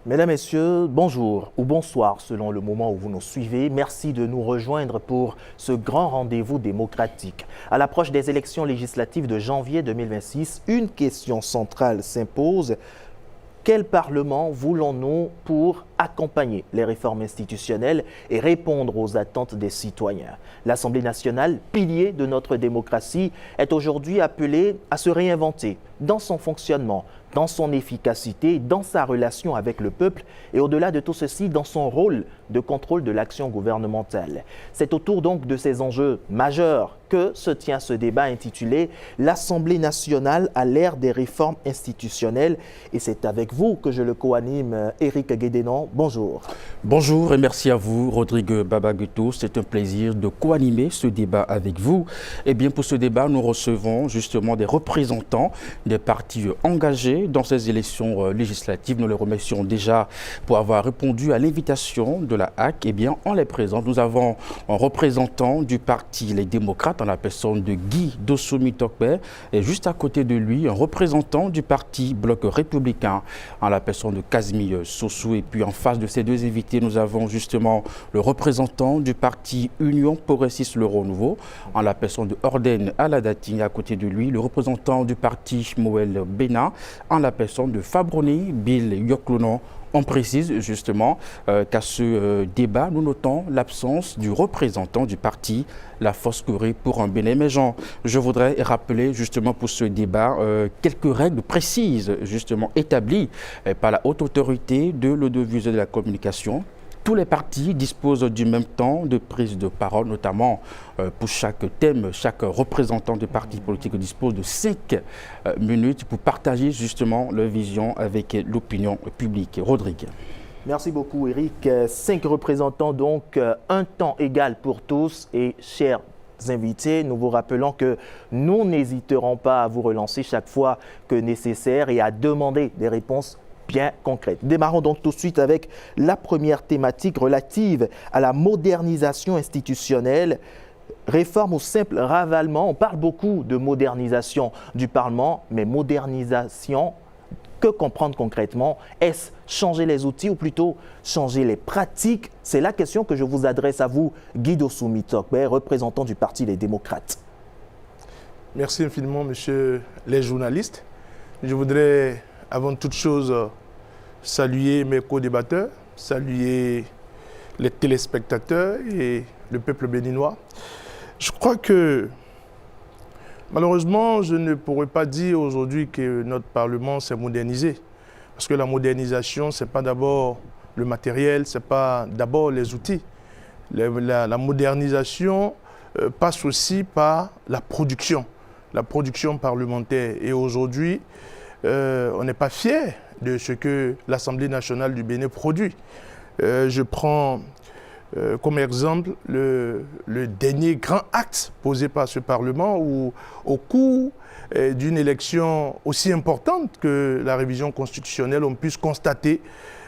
Mesdames, Messieurs, bonjour ou bonsoir selon le moment où vous nous suivez. Merci de nous rejoindre pour ce grand rendez-vous démocratique. À l'approche des élections législatives de janvier 2026, une question centrale s'impose. Quel Parlement voulons-nous pour accompagner les réformes institutionnelles et répondre aux attentes des citoyens? L'Assemblée nationale, pilier de notre démocratie, est aujourd'hui appelée à se réinventer dans son fonctionnement, dans son efficacité, dans sa relation avec le peuple et au-delà de tout ceci, dans son rôle de contrôle de l'action gouvernementale. C'est autour donc de ces enjeux majeurs que se tient ce débat intitulé « L'Assemblée nationale à l'ère des réformes institutionnelles » et c'est avec vous que je le co-anime, Éric Guédénon. Bonjour. Bonjour et merci à vous, Rodrigue Babagueto. C'est un plaisir de co-animer ce débat avec vous. Et bien pour ce débat, nous recevons justement des représentants des partis engagés dans ces élections législatives. Nous les remercions déjà pour avoir répondu à l'invitation de la HAC. Et bien on les présente. Nous avons un représentant du parti Les Démocrates en la personne de Guy Dossoumy Tokbé et juste à côté de lui, un représentant du parti Bloc républicain en la personne de Casimir Sossou. Et puis en face de ces deux invités, nous avons justement le représentant du parti Union Progressiste Le Renouveau en la personne de Orden Aladati. À côté de lui, le représentant du parti Moël Bénin en la personne de Fabroni Bill Yoklonon. On précise justement qu'à ce débat, nous notons l'absence du représentant du parti La Force Corée pour un Bénin émergent. Je voudrais rappeler justement pour ce débat quelques règles précises justement établies par la haute autorité de l'audiovisuel et de la communication. Tous les partis disposent du même temps de prise de parole, notamment pour chaque thème. Chaque représentant de parti politique dispose de 5 minutes pour partager justement leur vision avec l'opinion publique. Rodrigue. Merci beaucoup, Éric. 5 représentants, donc un temps égal pour tous. Et chers invités, nous vous rappelons que nous n'hésiterons pas à vous relancer chaque fois que nécessaire et à demander des réponses bien concrète. Démarrons donc tout de suite avec la première thématique relative à la modernisation institutionnelle. Réforme ou simple ravalement, on parle beaucoup de modernisation du Parlement, mais modernisation, que comprendre concrètement? Est-ce changer les outils ou plutôt changer les pratiques? C'est la question que je vous adresse à vous, Guy Dossoumy Tokbé, représentant du Parti Les Démocrates. Merci infiniment, messieurs les journalistes. Je voudrais avant toute chose saluer mes co-débatteurs, saluer les téléspectateurs et le peuple béninois. Je crois que malheureusement, je ne pourrais pas dire aujourd'hui que notre Parlement s'est modernisé. Parce que la modernisation, ce n'est pas d'abord le matériel, ce n'est pas d'abord les outils. La modernisation passe aussi par la production parlementaire. Et aujourd'hui, on n'est pas fier de ce que l'Assemblée nationale du Bénin produit. Je prends comme exemple le dernier grand acte posé par ce Parlement où, au cours d'une élection aussi importante que la révision constitutionnelle, on puisse constater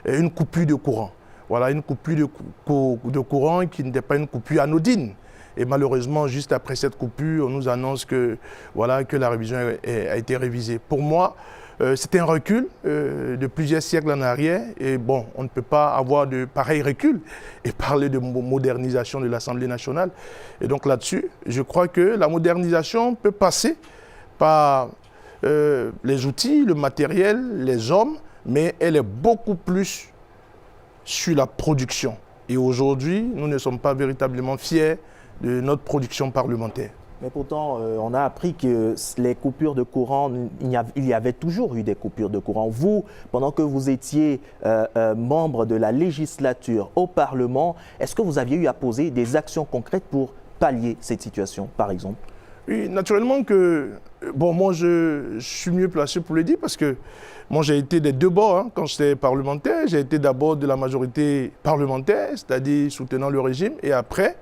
une coupure de courant. Voilà, une coupure de courant qui n'était pas une coupure anodine. Et malheureusement, juste après cette coupure, on nous annonce que, voilà, que la révision a été révisée. Pour moi, c'est un recul de plusieurs siècles en arrière. Et bon, on ne peut pas avoir de pareil recul et parler de modernisation de l'Assemblée nationale. Et donc là-dessus, je crois que la modernisation peut passer par les outils, le matériel, les hommes, mais elle est beaucoup plus sur la production. Et aujourd'hui, nous ne sommes pas véritablement fiers de notre production parlementaire. Mais pourtant, on a appris que les coupures de courant, il y avait toujours eu des coupures de courant. Vous, pendant que vous étiez membre de la législature au Parlement, est-ce que vous aviez eu à poser des actions concrètes pour pallier cette situation, par exemple? Oui, naturellement que, bon, moi je suis mieux placé pour le dire parce que moi j'ai été des deux bords hein, quand j'étais parlementaire. J'ai été d'abord de la majorité parlementaire, c'est-à-dire soutenant le régime, et après,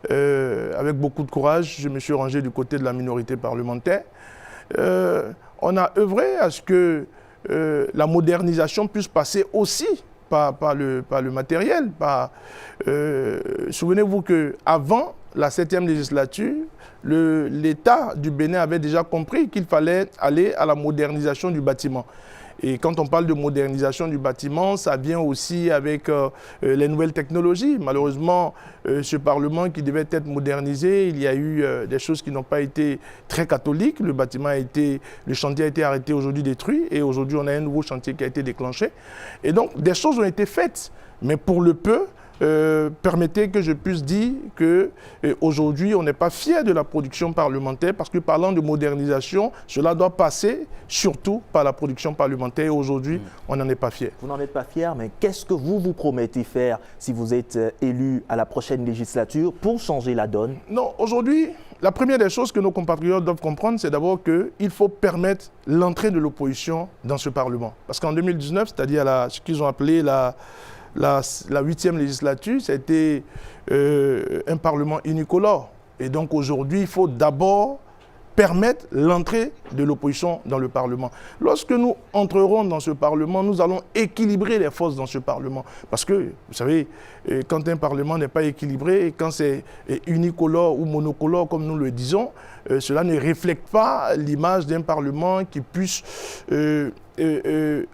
avec beaucoup de courage, je me suis rangé du côté de la minorité parlementaire. On a œuvré à ce que la modernisation puisse passer aussi par le matériel. Souvenez-vous qu'avant la 7e législature, l'État du Bénin avait déjà compris qu'il fallait aller à la modernisation du bâtiment. Et quand on parle de modernisation du bâtiment, ça vient aussi avec les nouvelles technologies. Malheureusement, ce Parlement qui devait être modernisé, il y a eu des choses qui n'ont pas été très catholiques. Le chantier a été arrêté, aujourd'hui détruit, et aujourd'hui on a un nouveau chantier qui a été déclenché. Et donc des choses ont été faites, mais pour le peu, permettez que je puisse dire qu'aujourd'hui, on n'est pas fier de la production parlementaire parce que parlant de modernisation, cela doit passer surtout par la production parlementaire. Et aujourd'hui, on n'en est pas fier. Vous n'en êtes pas fier, mais qu'est-ce que vous promettez faire si vous êtes élu à la prochaine législature pour changer la donne? Non, aujourd'hui, la première des choses que nos compatriotes doivent comprendre, c'est d'abord qu'il faut permettre l'entrée de l'opposition dans ce Parlement. Parce qu'en 2019, c'est-à-dire ce qu'ils ont appelé la 8e législature, c'était un Parlement unicolore. Et donc aujourd'hui, il faut d'abord permettre l'entrée de l'opposition dans le Parlement. Lorsque nous entrerons dans ce Parlement, nous allons équilibrer les forces dans ce Parlement. Parce que, vous savez, quand un Parlement n'est pas équilibré, et quand c'est unicolore ou monocolore, comme nous le disons, cela ne reflète pas l'image d'un Parlement qui puisse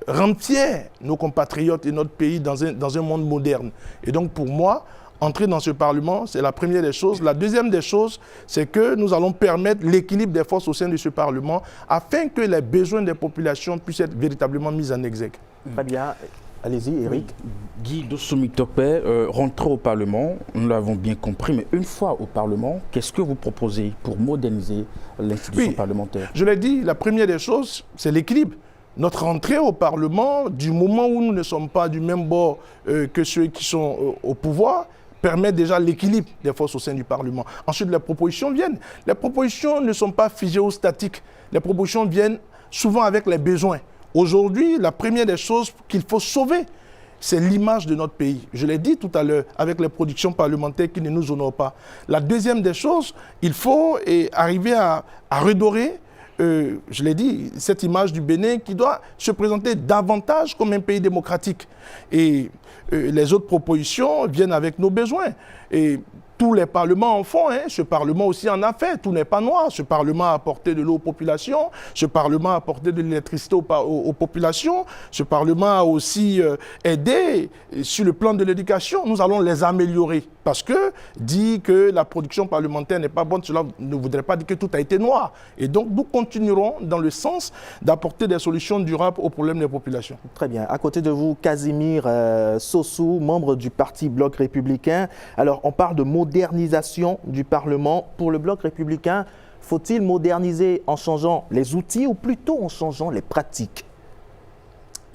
rendre fiers nos compatriotes et notre pays dans un monde moderne. Et donc, pour moi, entrer dans ce Parlement, c'est la première des choses. La deuxième des choses, c'est que nous allons permettre l'équilibre des forces au sein de ce Parlement afin que les besoins des populations puissent être véritablement mis en exergue. Très bien. Allez-y, Eric. Guy Dossou-Mitokpe, rentrer au Parlement, nous l'avons bien compris, mais une fois au Parlement, qu'est-ce que vous proposez pour moderniser l'institution parlementaire? Je l'ai dit, la première des choses, c'est l'équilibre. Notre entrée au Parlement, du moment où nous ne sommes pas du même bord que ceux qui sont au pouvoir, permet déjà l'équilibre des forces au sein du Parlement. Ensuite, les propositions viennent. Les propositions ne sont pas figées ou statiques. Les propositions viennent souvent avec les besoins. Aujourd'hui, la première des choses qu'il faut sauver, c'est l'image de notre pays. Je l'ai dit tout à l'heure, avec les productions parlementaires qui ne nous honorent pas. La deuxième des choses, il faut arriver à redorer, je l'ai dit, cette image du Bénin qui doit se présenter davantage comme un pays démocratique. Et les autres propositions viennent avec nos besoins. Et tous les parlements en font, hein. Ce Parlement aussi en a fait, tout n'est pas noir. Ce Parlement a apporté de l'eau aux populations, ce Parlement a apporté de l'électricité aux populations, ce Parlement a aussi aidé sur le plan de l'éducation. Nous allons les améliorer parce que dire que la production parlementaire n'est pas bonne, cela ne voudrait pas dire que tout a été noir. Et donc nous continuerons dans le sens d'apporter des solutions durables aux problèmes des populations. Très bien. À côté de vous, Casimir Sossou, membre du Parti Bloc républicain. Alors on parle de modernisation du Parlement. Pour le Bloc républicain, faut-il moderniser en changeant les outils ou plutôt en changeant les pratiques?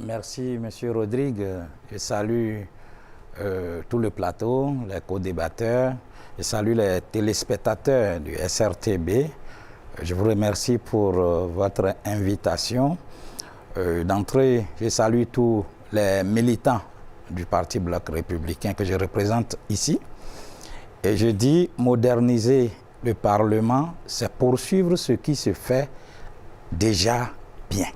Merci, M. Rodrigue. Je salue tout le plateau, les co-débatteurs. Je salue les téléspectateurs du SRTB. Je vous remercie pour votre invitation. D'entrée, je salue tous les militants du Parti Bloc républicain que je représente ici. Et je dis, moderniser le Parlement, c'est poursuivre ce qui se fait déjà bien.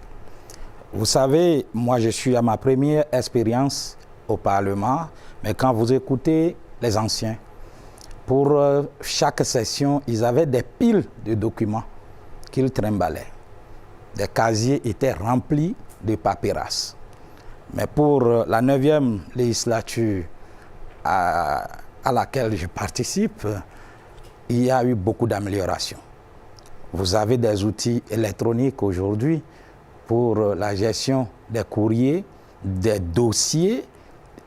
Vous savez, moi je suis à ma première expérience au Parlement, mais quand vous écoutez les anciens, pour chaque session, ils avaient des piles de documents qu'ils trimbalaient. Des casiers étaient remplis de paperasses. Mais pour la 9e législature à laquelle je participe, il y a eu beaucoup d'améliorations. Vous avez des outils électroniques aujourd'hui pour la gestion des courriers, des dossiers,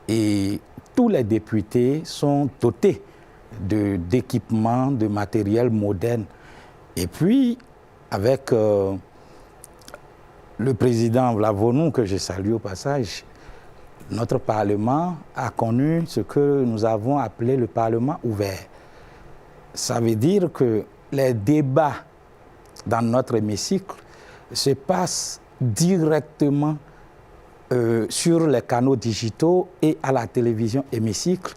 et tous les députés sont dotés d'équipements, de matériel moderne. Et puis, avec le président Vlavonou, que je salue au passage, notre Parlement a connu ce que nous avons appelé le Parlement ouvert. Ça veut dire que les débats dans notre hémicycle se passent directement sur les canaux digitaux et à la télévision hémicycle,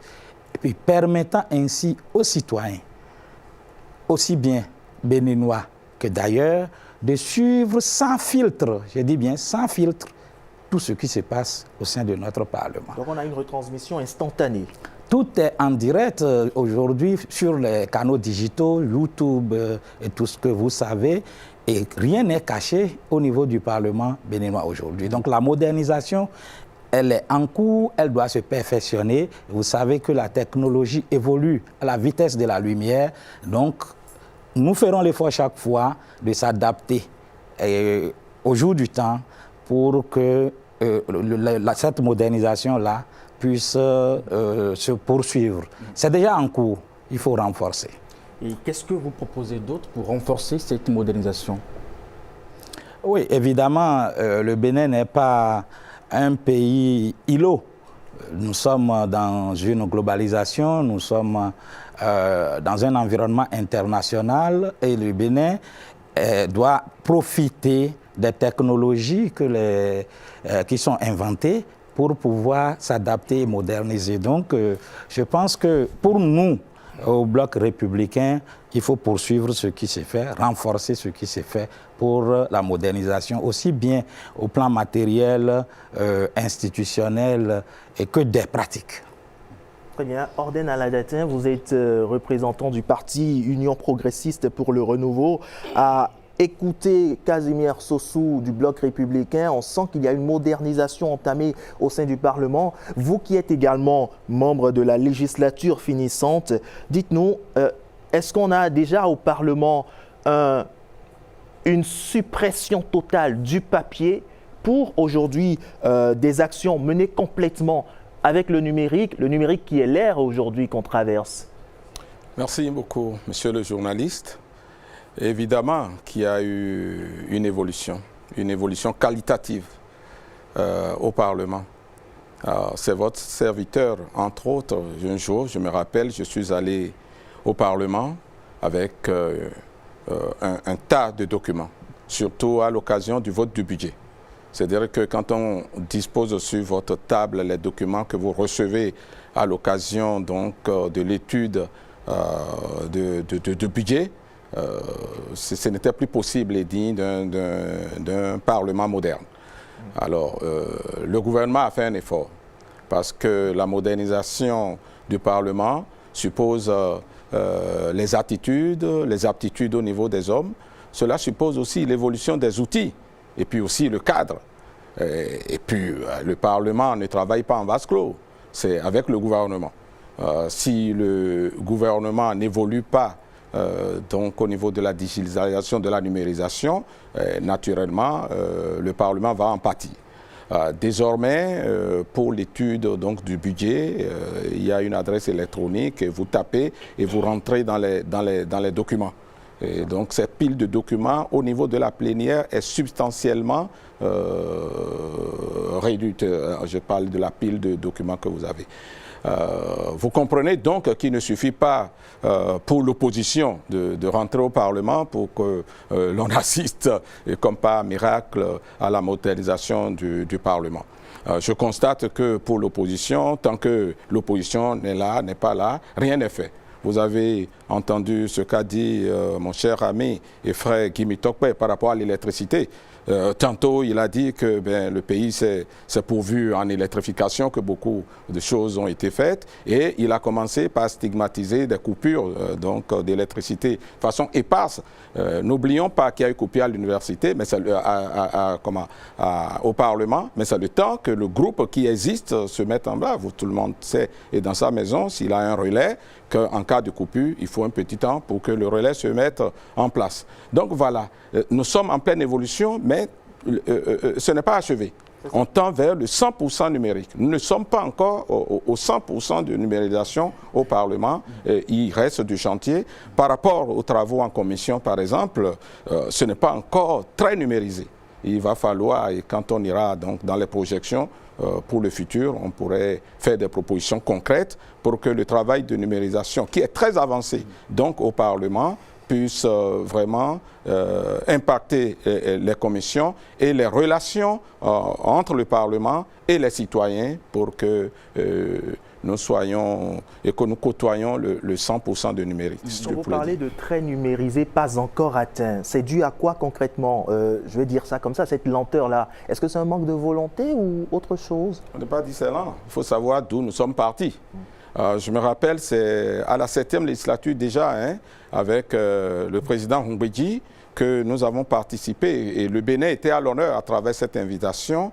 et puis permettant ainsi aux citoyens, aussi bien béninois que d'ailleurs, de suivre sans filtre, je dis bien sans filtre, tout ce qui se passe au sein de notre Parlement. Donc on a une retransmission instantanée. Tout est en direct aujourd'hui sur les canaux digitaux, YouTube et tout ce que vous savez. Et rien n'est caché au niveau du Parlement béninois aujourd'hui. Donc la modernisation, elle est en cours, elle doit se perfectionner. Vous savez que la technologie évolue à la vitesse de la lumière. Donc nous ferons l'effort chaque fois de s'adapter au jour du temps pour que cette modernisation-là puisse se poursuivre. C'est déjà en cours, il faut renforcer. Et qu'est-ce que vous proposez d'autre pour renforcer cette modernisation? Oui, évidemment, le Bénin n'est pas un pays îlot. Nous sommes dans une globalisation, nous sommes dans un environnement international et le Bénin doit profiter des technologies qui sont inventées pour pouvoir s'adapter et moderniser. Donc, je pense que pour nous, au bloc républicain, il faut poursuivre ce qui s'est fait, renforcer ce qui s'est fait pour la modernisation, aussi bien au plan matériel, institutionnel et que des pratiques. Très bien. Orden Aladatin, vous êtes représentant du parti Union progressiste pour le renouveau. À écouter Casimir Sossou du bloc républicain, on sent qu'il y a une modernisation entamée au sein du Parlement. Vous qui êtes également membre de la législature finissante, dites-nous, est-ce qu'on a déjà au Parlement une suppression totale du papier pour aujourd'hui des actions menées complètement avec le numérique qui est l'ère aujourd'hui qu'on traverse? Merci beaucoup, monsieur le journaliste. Évidemment qu'il y a eu une évolution qualitative au Parlement. C'est votre serviteur, entre autres, un jour, je me rappelle, je suis allé au Parlement avec un tas de documents, surtout à l'occasion du vote du budget. C'est-à-dire que quand on dispose sur votre table les documents que vous recevez à l'occasion donc de l'étude de budget, ce n'était plus possible et digne d'un Parlement moderne. Alors, le gouvernement a fait un effort parce que la modernisation du Parlement suppose les aptitudes au niveau des hommes. Cela suppose aussi l'évolution des outils et puis aussi le cadre. Et puis, le Parlement ne travaille pas en vase clos, c'est avec le gouvernement. Si le gouvernement n'évolue pas donc au niveau de la digitalisation, de la numérisation, naturellement, le Parlement va en pâtir. Désormais, pour l'étude donc du budget, il y a une adresse électronique, et vous tapez et vous rentrez dans les documents. Et donc cette pile de documents au niveau de la plénière est substantiellement réduite. Je parle de la pile de documents que vous avez. Vous comprenez donc qu'il ne suffit pas pour l'opposition de rentrer au Parlement pour que l'on assiste, comme par miracle, à la modernisation du Parlement. Je constate que pour l'opposition, tant que l'opposition n'est pas là, rien n'est fait. Vous avez entendu ce qu'a dit mon cher ami et frère Guy Tokpe par rapport à l'électricité. Tantôt, il a dit que le pays s'est pourvu en électrification, que beaucoup de choses ont été faites. Et il a commencé par stigmatiser des coupures d'électricité de façon éparse. N'oublions pas qu'il y a eu coupure à l'université, mais au Parlement, mais c'est le temps que le groupe qui existe se mette en bas. Tout le monde sait, et dans sa maison, s'il a un relais, qu'en cas de coupure, il faut un petit temps pour que le relais se mette en place. Donc voilà, nous sommes en pleine évolution, mais ce n'est pas achevé. On tend vers le 100% numérique. Nous ne sommes pas encore au 100% de numérisation au Parlement. Il reste du chantier. Par rapport aux travaux en commission, par exemple, ce n'est pas encore très numérisé. Il va falloir, et quand on ira donc dans les projections pour le futur, on pourrait faire des propositions concrètes pour que le travail de numérisation, qui est très avancé donc au Parlement, puisse vraiment impacter les commissions et les relations entre le Parlement et les citoyens pour que nous soyons et que nous côtoyons le 100% de numérique. Quand vous parlez de très numérisé, pas encore atteint, c'est dû à quoi concrètement? Je vais dire ça comme ça, cette lenteur-là. Est-ce que c'est un manque de volonté ou autre chose? On n'a pas dit c'est lent. Il faut savoir d'où nous sommes partis. Je me rappelle, c'est à la 7e législature déjà, avec le président Humbedji, que nous avons participé, et le Bénin était à l'honneur à travers cette invitation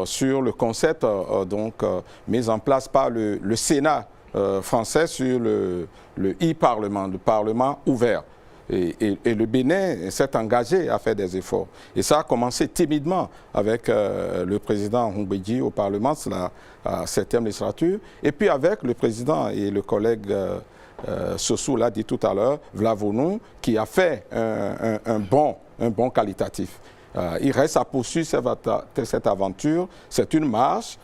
sur le concept mis en place par le Sénat français sur le e-Parlement, le Parlement ouvert. Et le Bénin s'est engagé à faire des efforts. Et ça a commencé timidement avec le président Humbedji au Parlement, c'est la 7e législature, et puis avec le président et le collègue Sossou l'a dit tout à l'heure, Vlavonou, qui a fait un bond qualitatif. Il reste à poursuivre cette aventure. C'est une marche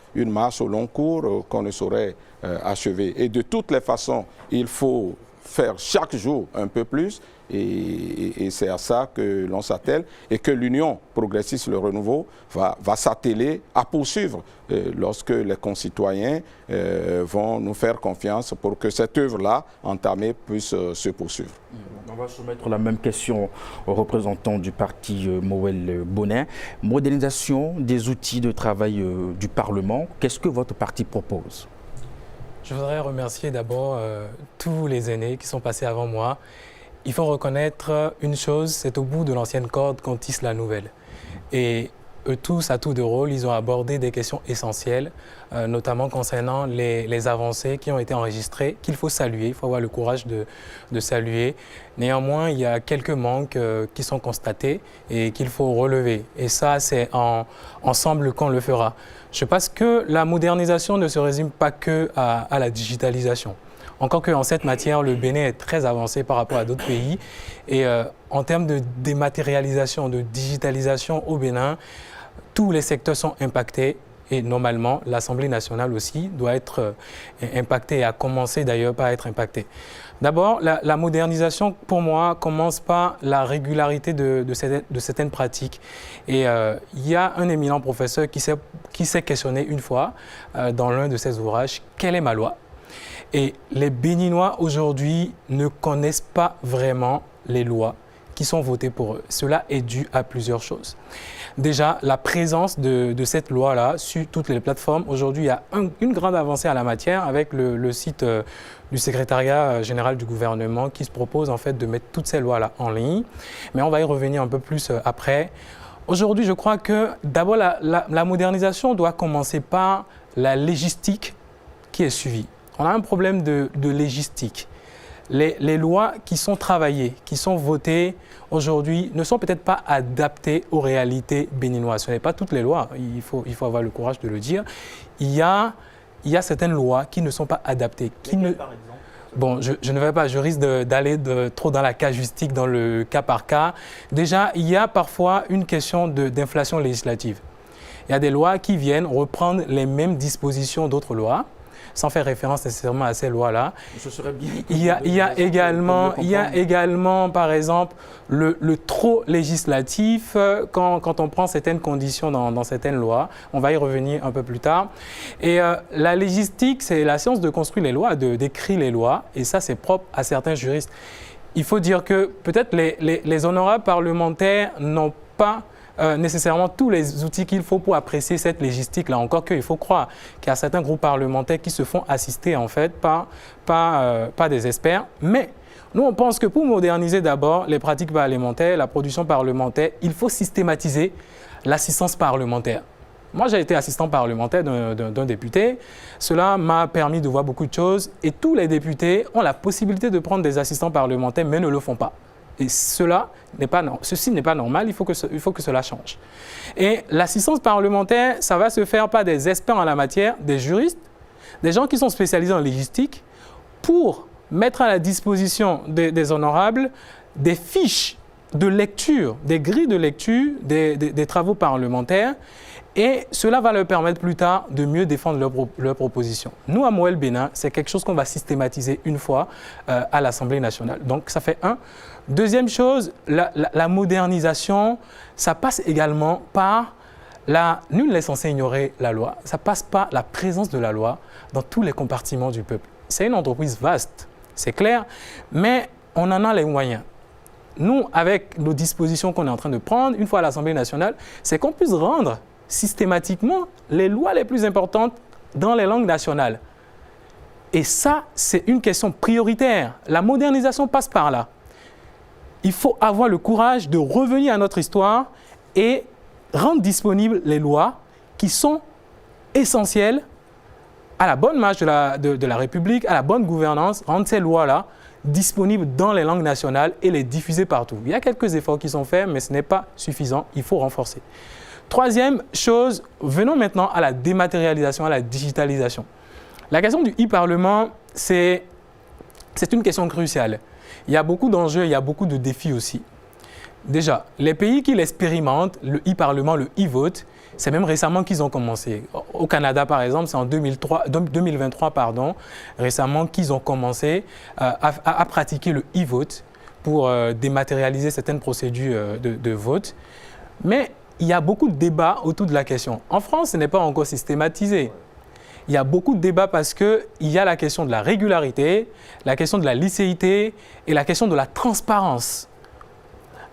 au long cours qu'on ne saurait achever. Et de toutes les façons, il faut faire chaque jour un peu plus, et c'est à ça que l'on s'attelle, et que l'Union progressiste, le renouveau, va s'atteler à poursuivre lorsque les concitoyens vont nous faire confiance pour que cette œuvre-là, entamée, puisse se poursuivre. On va soumettre la même question aux représentants du parti Moël Bonin. Modernisation des outils de travail du Parlement, qu'est-ce que votre parti propose ? Je voudrais remercier d'abord tous les aînés qui sont passés avant moi. Il faut reconnaître une chose, c'est au bout de l'ancienne corde qu'on tisse la nouvelle. Et eux tous, à tour de rôle, ils ont abordé des questions essentielles, notamment concernant les avancées qui ont été enregistrées, qu'il faut saluer, il faut avoir le courage de saluer. Néanmoins, il y a quelques manques qui sont constatés et qu'il faut relever. Et ça, c'est ensemble qu'on le fera. Je pense que la modernisation ne se résume pas que à la digitalisation. Encore qu'en cette matière, le Bénin est très avancé par rapport à d'autres pays. Et en termes de dématérialisation, de digitalisation au Bénin, tous les secteurs sont impactés. Et normalement, l'Assemblée nationale aussi doit être impactée et a commencé d'ailleurs par être impactée. D'abord, la modernisation, pour moi, commence par la régularité de certaines pratiques. Et il y a un éminent professeur qui s'est questionné une fois dans l'un de ses ouvrages, « Quelle est ma loi ?» Et les Béninois aujourd'hui ne connaissent pas vraiment les lois qui sont votées pour eux. Cela est dû à plusieurs choses. Déjà, la présence de cette loi-là sur toutes les plateformes. Aujourd'hui, il y a une grande avancée à la matière avec le site du secrétariat général du gouvernement qui se propose en fait de mettre toutes ces lois-là en ligne. Mais on va y revenir un peu plus après. Aujourd'hui, je crois que d'abord, la modernisation doit commencer par la légistique qui est suivie. On a un problème de légistique. Les lois qui sont travaillées, qui sont votées aujourd'hui, ne sont peut-être pas adaptées aux réalités béninoises. Ce n'est pas toutes les lois, il faut avoir le courage de le dire. Il y a certaines lois qui ne sont pas adaptées. Par exemple ? Bon, je ne vais pas, je risque d'aller trop dans la casuistique, dans le cas par cas. Déjà, il y a parfois une question d'inflation législative. Il y a des lois qui viennent reprendre les mêmes dispositions d'autres lois, sans faire référence nécessairement à ces lois-là. Ce serait bien. Il y a également, par exemple, le trop législatif quand on prend certaines conditions dans certaines lois. On va y revenir un peu plus tard. Et la légistique, c'est la science de construire les lois, d'écrire les lois. Et ça, c'est propre à certains juristes. Il faut dire que peut-être les honorables parlementaires n'ont pas nécessairement tous les outils qu'il faut pour apprécier cette légistique-là. Encore qu'il faut croire qu'il y a certains groupes parlementaires qui se font assister en fait par des experts. Mais nous, on pense que pour moderniser d'abord les pratiques parlementaires, la production parlementaire, il faut systématiser l'assistance parlementaire. Moi, j'ai été assistant parlementaire d'un député. Cela m'a permis de voir beaucoup de choses. Et tous les députés ont la possibilité de prendre des assistants parlementaires, mais ne le font pas. Et ceci n'est pas normal, il faut que cela change. Et l'assistance parlementaire, ça va se faire par des experts en la matière, des juristes, des gens qui sont spécialisés en légistique, pour mettre à la disposition des honorables des fiches de lecture, des grilles de lecture des travaux parlementaires. Et cela va leur permettre plus tard de mieux défendre leurs propositions. Nous, à Moël Bénin, c'est quelque chose qu'on va systématiser une fois à l'Assemblée nationale. Donc, ça fait un. Deuxième chose, la modernisation, ça passe également par nul n'est censé ignorer la loi. Ça passe par la présence de la loi dans tous les compartiments du peuple. C'est une entreprise vaste, c'est clair, mais on en a les moyens. Nous, avec nos dispositions qu'on est en train de prendre, une fois à l'Assemblée nationale, c'est qu'on puisse rendre systématiquement les lois les plus importantes dans les langues nationales. Et ça, c'est une question prioritaire. La modernisation passe par là. il faut avoir le courage de revenir à notre histoire et rendre disponibles les lois qui sont essentielles à la bonne marche de la République, à la bonne gouvernance, rendre ces lois-là disponibles dans les langues nationales et les diffuser partout. Il y a quelques efforts qui sont faits, mais ce n'est pas suffisant, il faut renforcer. Troisième chose, venons maintenant à la dématérialisation, à la digitalisation. La question du e-parlement, c'est une question cruciale. Il y a beaucoup d'enjeux, il y a beaucoup de défis aussi. Déjà, les pays qui l'expérimentent, le e-parlement, le e-vote, c'est même récemment qu'ils ont commencé. Au Canada, par exemple, c'est en 2023, récemment qu'ils ont commencé à pratiquer le e-vote pour dématérialiser certaines procédures de vote. Mais il y a beaucoup de débats autour de la question. En France, ce n'est pas encore systématisé. Il y a beaucoup de débats parce qu'il y a la question de la régularité, la question de la licéité et la question de la transparence.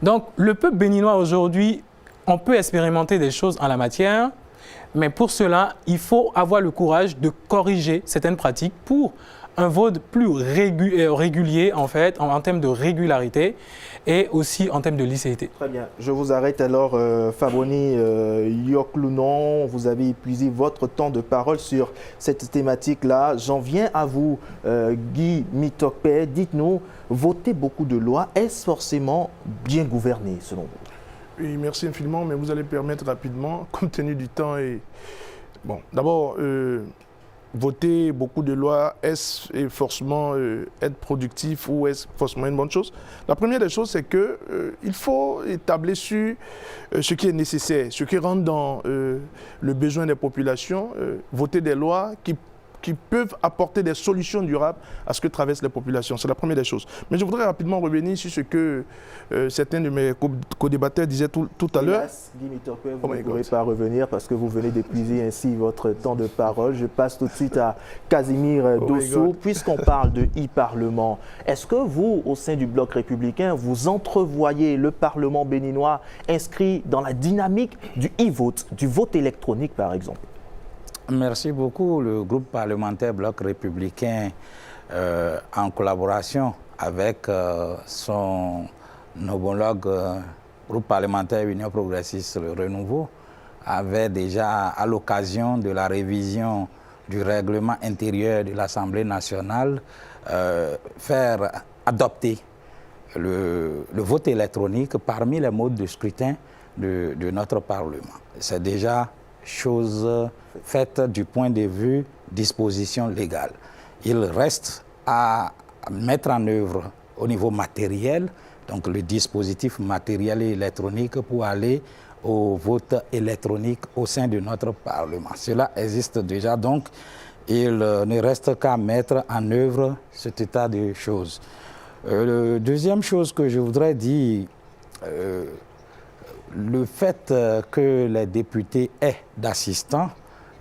Donc, le peuple béninois aujourd'hui, on peut expérimenter des choses en la matière, mais pour cela, il faut avoir le courage de corriger certaines pratiques pour un vote plus régulier, en fait, en termes de régularité et aussi en termes de licéité. Très bien. Je vous arrête alors, Faboni Yoklounon. Vous avez épuisé votre temps de parole sur cette thématique-là. J'en viens à vous, Guy Mitokpe. Dites-nous, voter beaucoup de lois, est-ce forcément bien gouverné, selon vous? Oui, merci infiniment, mais vous allez permettre rapidement, compte tenu du temps. Bon, d'abord, voter beaucoup de lois, est-ce forcément être productif ou est-ce forcément une bonne chose? La première des choses, c'est qu'il faut établir sur ce qui est nécessaire, ce qui rentre dans le besoin des populations, voter des lois qui peuvent apporter des solutions durables à ce que traversent les populations. C'est la première des choses. Mais je voudrais rapidement revenir sur ce que certains de mes co-débatteurs disaient tout à l'heure. Guy Mitokpe, vous ne pourrez pas revenir parce que vous venez d'épuiser ainsi votre temps de parole. Je passe tout de suite à Casimir Dosso. Puisqu'on parle de e-parlement, est-ce que vous, au sein du Bloc républicain, vous entrevoyez le Parlement béninois inscrit dans la dynamique du e-vote, du vote électronique par exemple? Merci beaucoup. Le groupe parlementaire Bloc républicain, en collaboration avec son homologue groupe parlementaire Union progressiste Le Renouveau, avait déjà, à l'occasion de la révision du règlement intérieur de l'Assemblée nationale, faire adopter le vote électronique parmi les modes de scrutin de notre Parlement. C'est déjà chose faite du point de vue disposition légale. Il reste à mettre en œuvre au niveau matériel, donc le dispositif matériel et électronique pour aller au vote électronique au sein de notre Parlement. Cela existe déjà, donc il ne reste qu'à mettre en œuvre cet état de choses. Deuxième chose que je voudrais dire, le fait que les députés aient d'assistants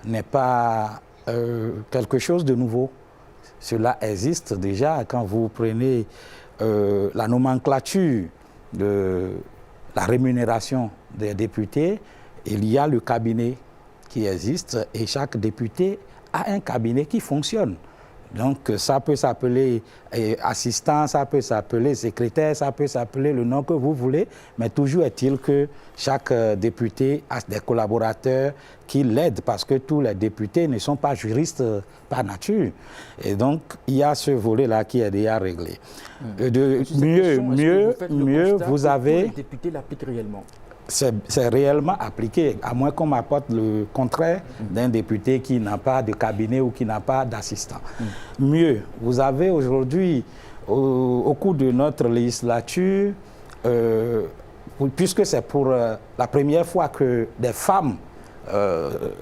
n'est pas quelque chose de nouveau. Cela existe déjà quand vous prenez la nomenclature de la rémunération des députés. Il y a le cabinet qui existe et chaque député a un cabinet qui fonctionne. Donc ça peut s'appeler assistant, ça peut s'appeler secrétaire, ça peut s'appeler le nom que vous voulez, mais toujours est-il que chaque député a des collaborateurs qui l'aident parce que tous les députés ne sont pas juristes par nature. Et donc il y a ce volet-là qui est déjà réglé. Mieux, vous avez... Les députés l'appliquent réellement. C'est réellement appliqué, à moins qu'on m'apporte le contraire d'un député qui n'a pas de cabinet ou qui n'a pas d'assistant. Mieux, vous avez aujourd'hui, au cours de notre législature, puisque c'est pour la première fois que des femmes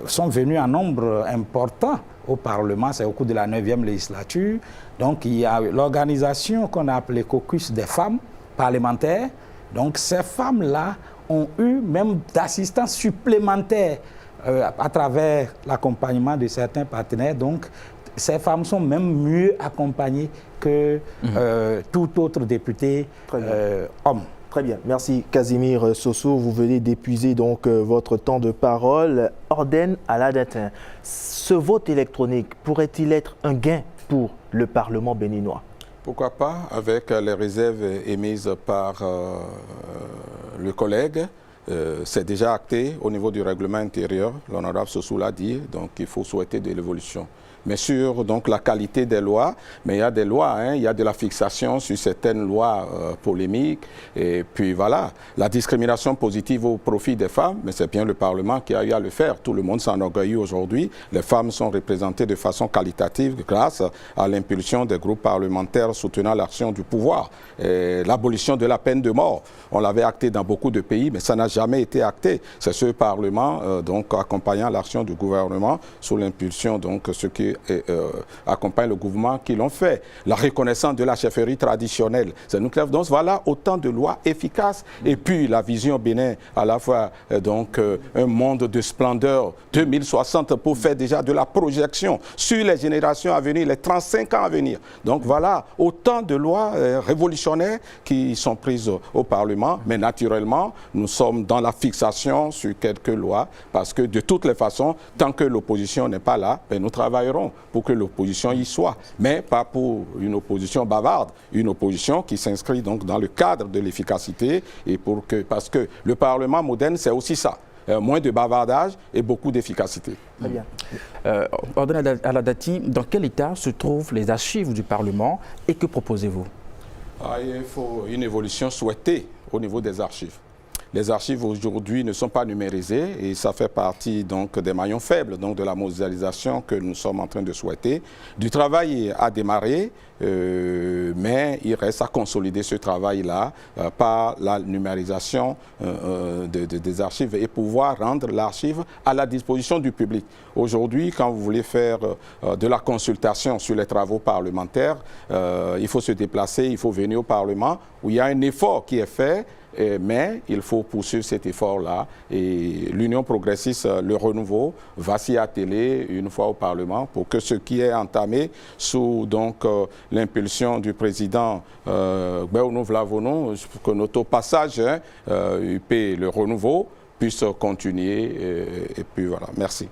sont venues en nombre important au Parlement, c'est au cours de la 9e législature, donc il y a l'organisation qu'on a appelée Caucus des femmes parlementaires. Donc ces femmes-là ont eu même d'assistants supplémentaires à travers l'accompagnement de certains partenaires. Donc, ces femmes sont même mieux accompagnées que tout autre député homme. Très bien. Merci Casimir Sosso. Vous venez d'épuiser donc votre temps de parole. Orden Aladatin, ce vote électronique pourrait-il être un gain pour le Parlement béninois? Pourquoi pas, avec les réserves émises par le collègue. C'est déjà acté au niveau du règlement intérieur, l'honorable Sossou l'a dit, donc il faut souhaiter de l'évolution. Mais sur donc, la qualité des lois, mais il y a des lois, hein, il y a de la fixation sur certaines lois polémiques. Et puis voilà, la discrimination positive au profit des femmes, mais c'est bien le Parlement qui a eu à le faire. Tout le monde s'enorgueillit aujourd'hui. Les femmes sont représentées de façon qualitative grâce à l'impulsion des groupes parlementaires soutenant l'action du pouvoir. L'abolition de la peine de mort, on l'avait acté dans beaucoup de pays, mais ça n'a jamais été acté. C'est ce Parlement donc accompagnant l'action du gouvernement sous l'impulsion donc ce qui accompagne le gouvernement qui l'ont fait. La reconnaissance de la chefferie traditionnelle, c'est nous. Donc voilà autant de lois efficaces. Et puis la vision Bénin, à la fois donc un monde de splendeur 2060 pour faire déjà de la projection sur les générations à venir, les 35 ans à venir. Donc voilà autant de lois révolutionnaires qui sont prises au Parlement. Mais naturellement, nous sommes dans la fixation sur quelques lois parce que de toutes les façons, tant que l'opposition n'est pas là, nous travaillerons pour que l'opposition y soit, mais pas pour une opposition bavarde, une opposition qui s'inscrit donc dans le cadre de l'efficacité et parce que le Parlement moderne, c'est aussi ça. Moins de bavardage et beaucoup d'efficacité. Très bien. Ordonné Aladati, dans quel état se trouvent les archives du Parlement et que proposez-vous? Il faut une évolution souhaitée au niveau des archives. Les archives aujourd'hui ne sont pas numérisées et ça fait partie donc des maillons faibles donc de la mondialisation que nous sommes en train de souhaiter. Du travail a démarré, mais il reste à consolider ce travail-là par la numérisation des archives et pouvoir rendre l'archive à la disposition du public. Aujourd'hui, quand vous voulez faire de la consultation sur les travaux parlementaires, il faut se déplacer, il faut venir au Parlement où il y a un effort qui est fait. Mais il faut poursuivre cet effort-là et l'Union progressiste, le renouveau, va s'y atteler une fois au Parlement pour que ce qui est entamé sous l'impulsion du président Béounou Vlavonou, que notre passage UP, le renouveau, puisse continuer. Et puis voilà, merci.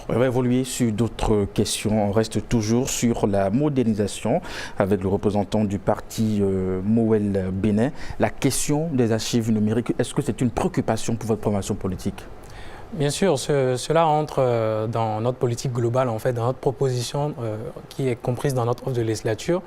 On va évoluer sur d'autres questions. On reste toujours sur la modernisation avec le représentant du parti Moël Bénin. La question des archives numériques, est-ce que c'est une préoccupation pour votre formation politique? Bien sûr, cela entre dans notre politique globale, en fait, dans notre proposition qui est comprise dans notre offre de législature.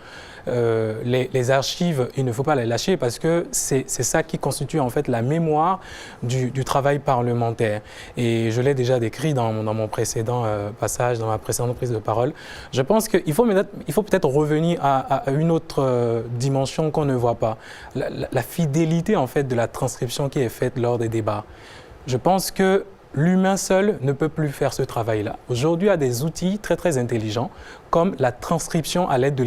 Les archives, il ne faut pas les lâcher parce que c'est ça qui constitue en fait la mémoire du travail parlementaire. Et je l'ai déjà décrit dans mon précédent passage, dans ma précédente prise de parole. Je pense qu'il faut peut-être revenir à une autre dimension qu'on ne voit pas. La fidélité en fait de la transcription qui est faite lors des débats. Je pense que l'humain seul ne peut plus faire ce travail-là. Aujourd'hui, il y a des outils très très intelligents comme la transcription à l'aide de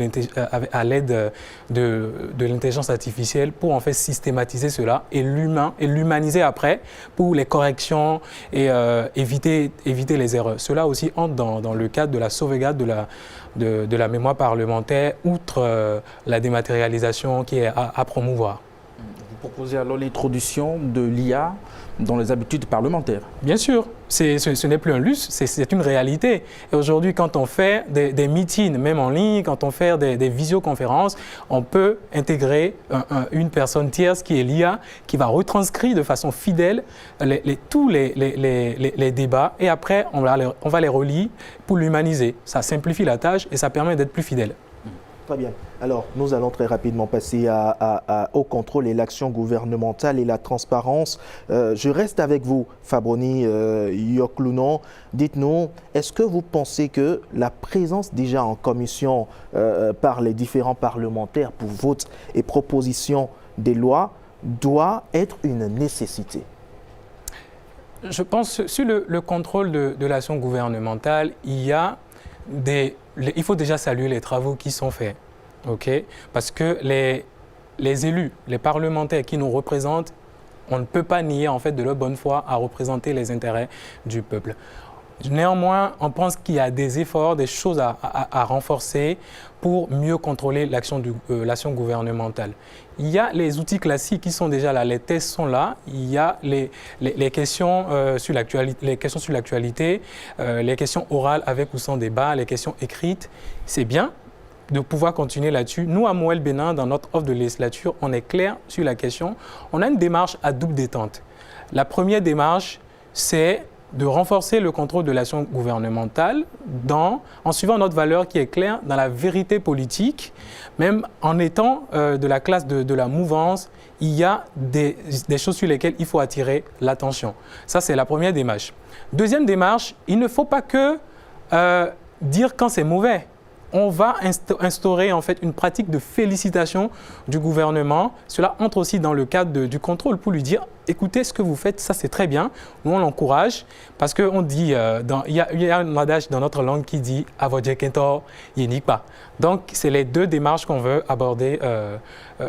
l'intelligence artificielle pour en fait systématiser cela et l'humaniser après pour les corrections et éviter les erreurs. Cela aussi entre dans le cadre de la sauvegarde de la mémoire parlementaire, outre la dématérialisation qui est à promouvoir. Vous proposez alors l'introduction de l'IA dans les habitudes parlementaires? Bien sûr, ce n'est plus un luxe, c'est une réalité. Et aujourd'hui, quand on fait des meetings, même en ligne, quand on fait des visioconférences, on peut intégrer une personne tierce qui est l'IA, qui va retranscrire de façon fidèle tous les débats et après, on va les relire pour l'humaniser. Ça simplifie la tâche et ça permet d'être plus fidèle. Très bien. Alors, nous allons très rapidement passer au contrôle et l'action gouvernementale et la transparence. Je reste avec vous, Fabroni Yoklounon. Dites-nous, est-ce que vous pensez que la présence déjà en commission par les différents parlementaires pour vote et proposition des lois doit être une nécessité? Je pense sur le contrôle de l'action gouvernementale, il faut déjà saluer les travaux qui sont faits, parce que les élus, les parlementaires qui nous représentent, on ne peut pas nier en fait de leur bonne foi à représenter les intérêts du peuple. Néanmoins, on pense qu'il y a des efforts, des choses à renforcer pour mieux contrôler l'action gouvernementale. Il y a les outils classiques qui sont déjà là, les tests sont là, il y a les questions sur l'actualité, les questions orales avec ou sans débat, les questions écrites, c'est bien. de pouvoir continuer là-dessus. Nous, à Moël Bénin, dans notre offre de législature, on est clair sur la question. On a une démarche à double détente. La première démarche, c'est de renforcer le contrôle de l'action gouvernementale en suivant notre valeur qui est claire dans la vérité politique, même en étant de la classe de la mouvance, il y a des choses sur lesquelles il faut attirer l'attention. Ça, c'est la première démarche. Deuxième démarche, il ne faut pas que dire quand c'est mauvais. On va instaurer en fait une pratique de félicitation du gouvernement. Cela entre aussi dans le cadre du contrôle pour lui dire « Écoutez, ce que vous faites, ça c'est très bien. » Nous, on l'encourage parce qu'on dit, il y a un adage dans notre langue qui dit « Avodjekentor, yenikpa ». Donc, c'est les deux démarches qu'on veut aborder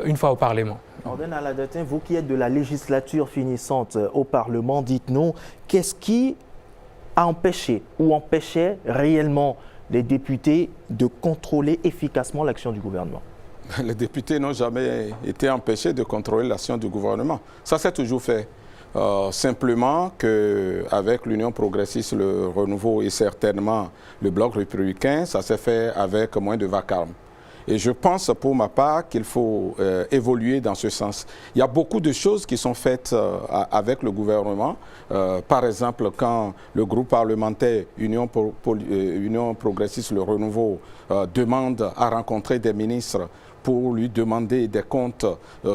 une fois au Parlement. Orden Aladatin, vous qui êtes de la législature finissante au Parlement, dites-nous, qu'est-ce qui a empêché ou empêchait réellement les députés de contrôler efficacement l'action du gouvernement? Les députés n'ont jamais été empêchés de contrôler l'action du gouvernement. Ça s'est toujours fait. Simplement qu'avec l'Union progressiste, le renouveau et certainement le Bloc républicain, ça s'est fait avec moins de vacarme. Et je pense pour ma part qu'il faut évoluer dans ce sens. Il y a beaucoup de choses qui sont faites avec le gouvernement. Par exemple, quand le groupe parlementaire Union progressiste, le renouveau, demande à rencontrer des ministres pour lui demander des comptes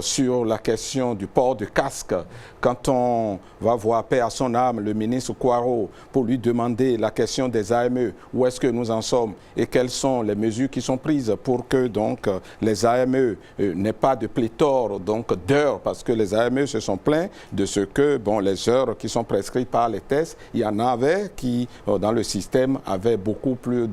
sur la question du port de casque. Quand on va voir, paix à son âme, le ministre Kouaro pour lui demander la question des AME, où est-ce que nous en sommes et quelles sont les mesures qui sont prises pour que donc, les AME n'aient pas de pléthore d'heures, parce que les AME se sont plaints de ce que les heures qui sont prescrites par les tests, il y en avait qui, dans le système, avaient beaucoup plus,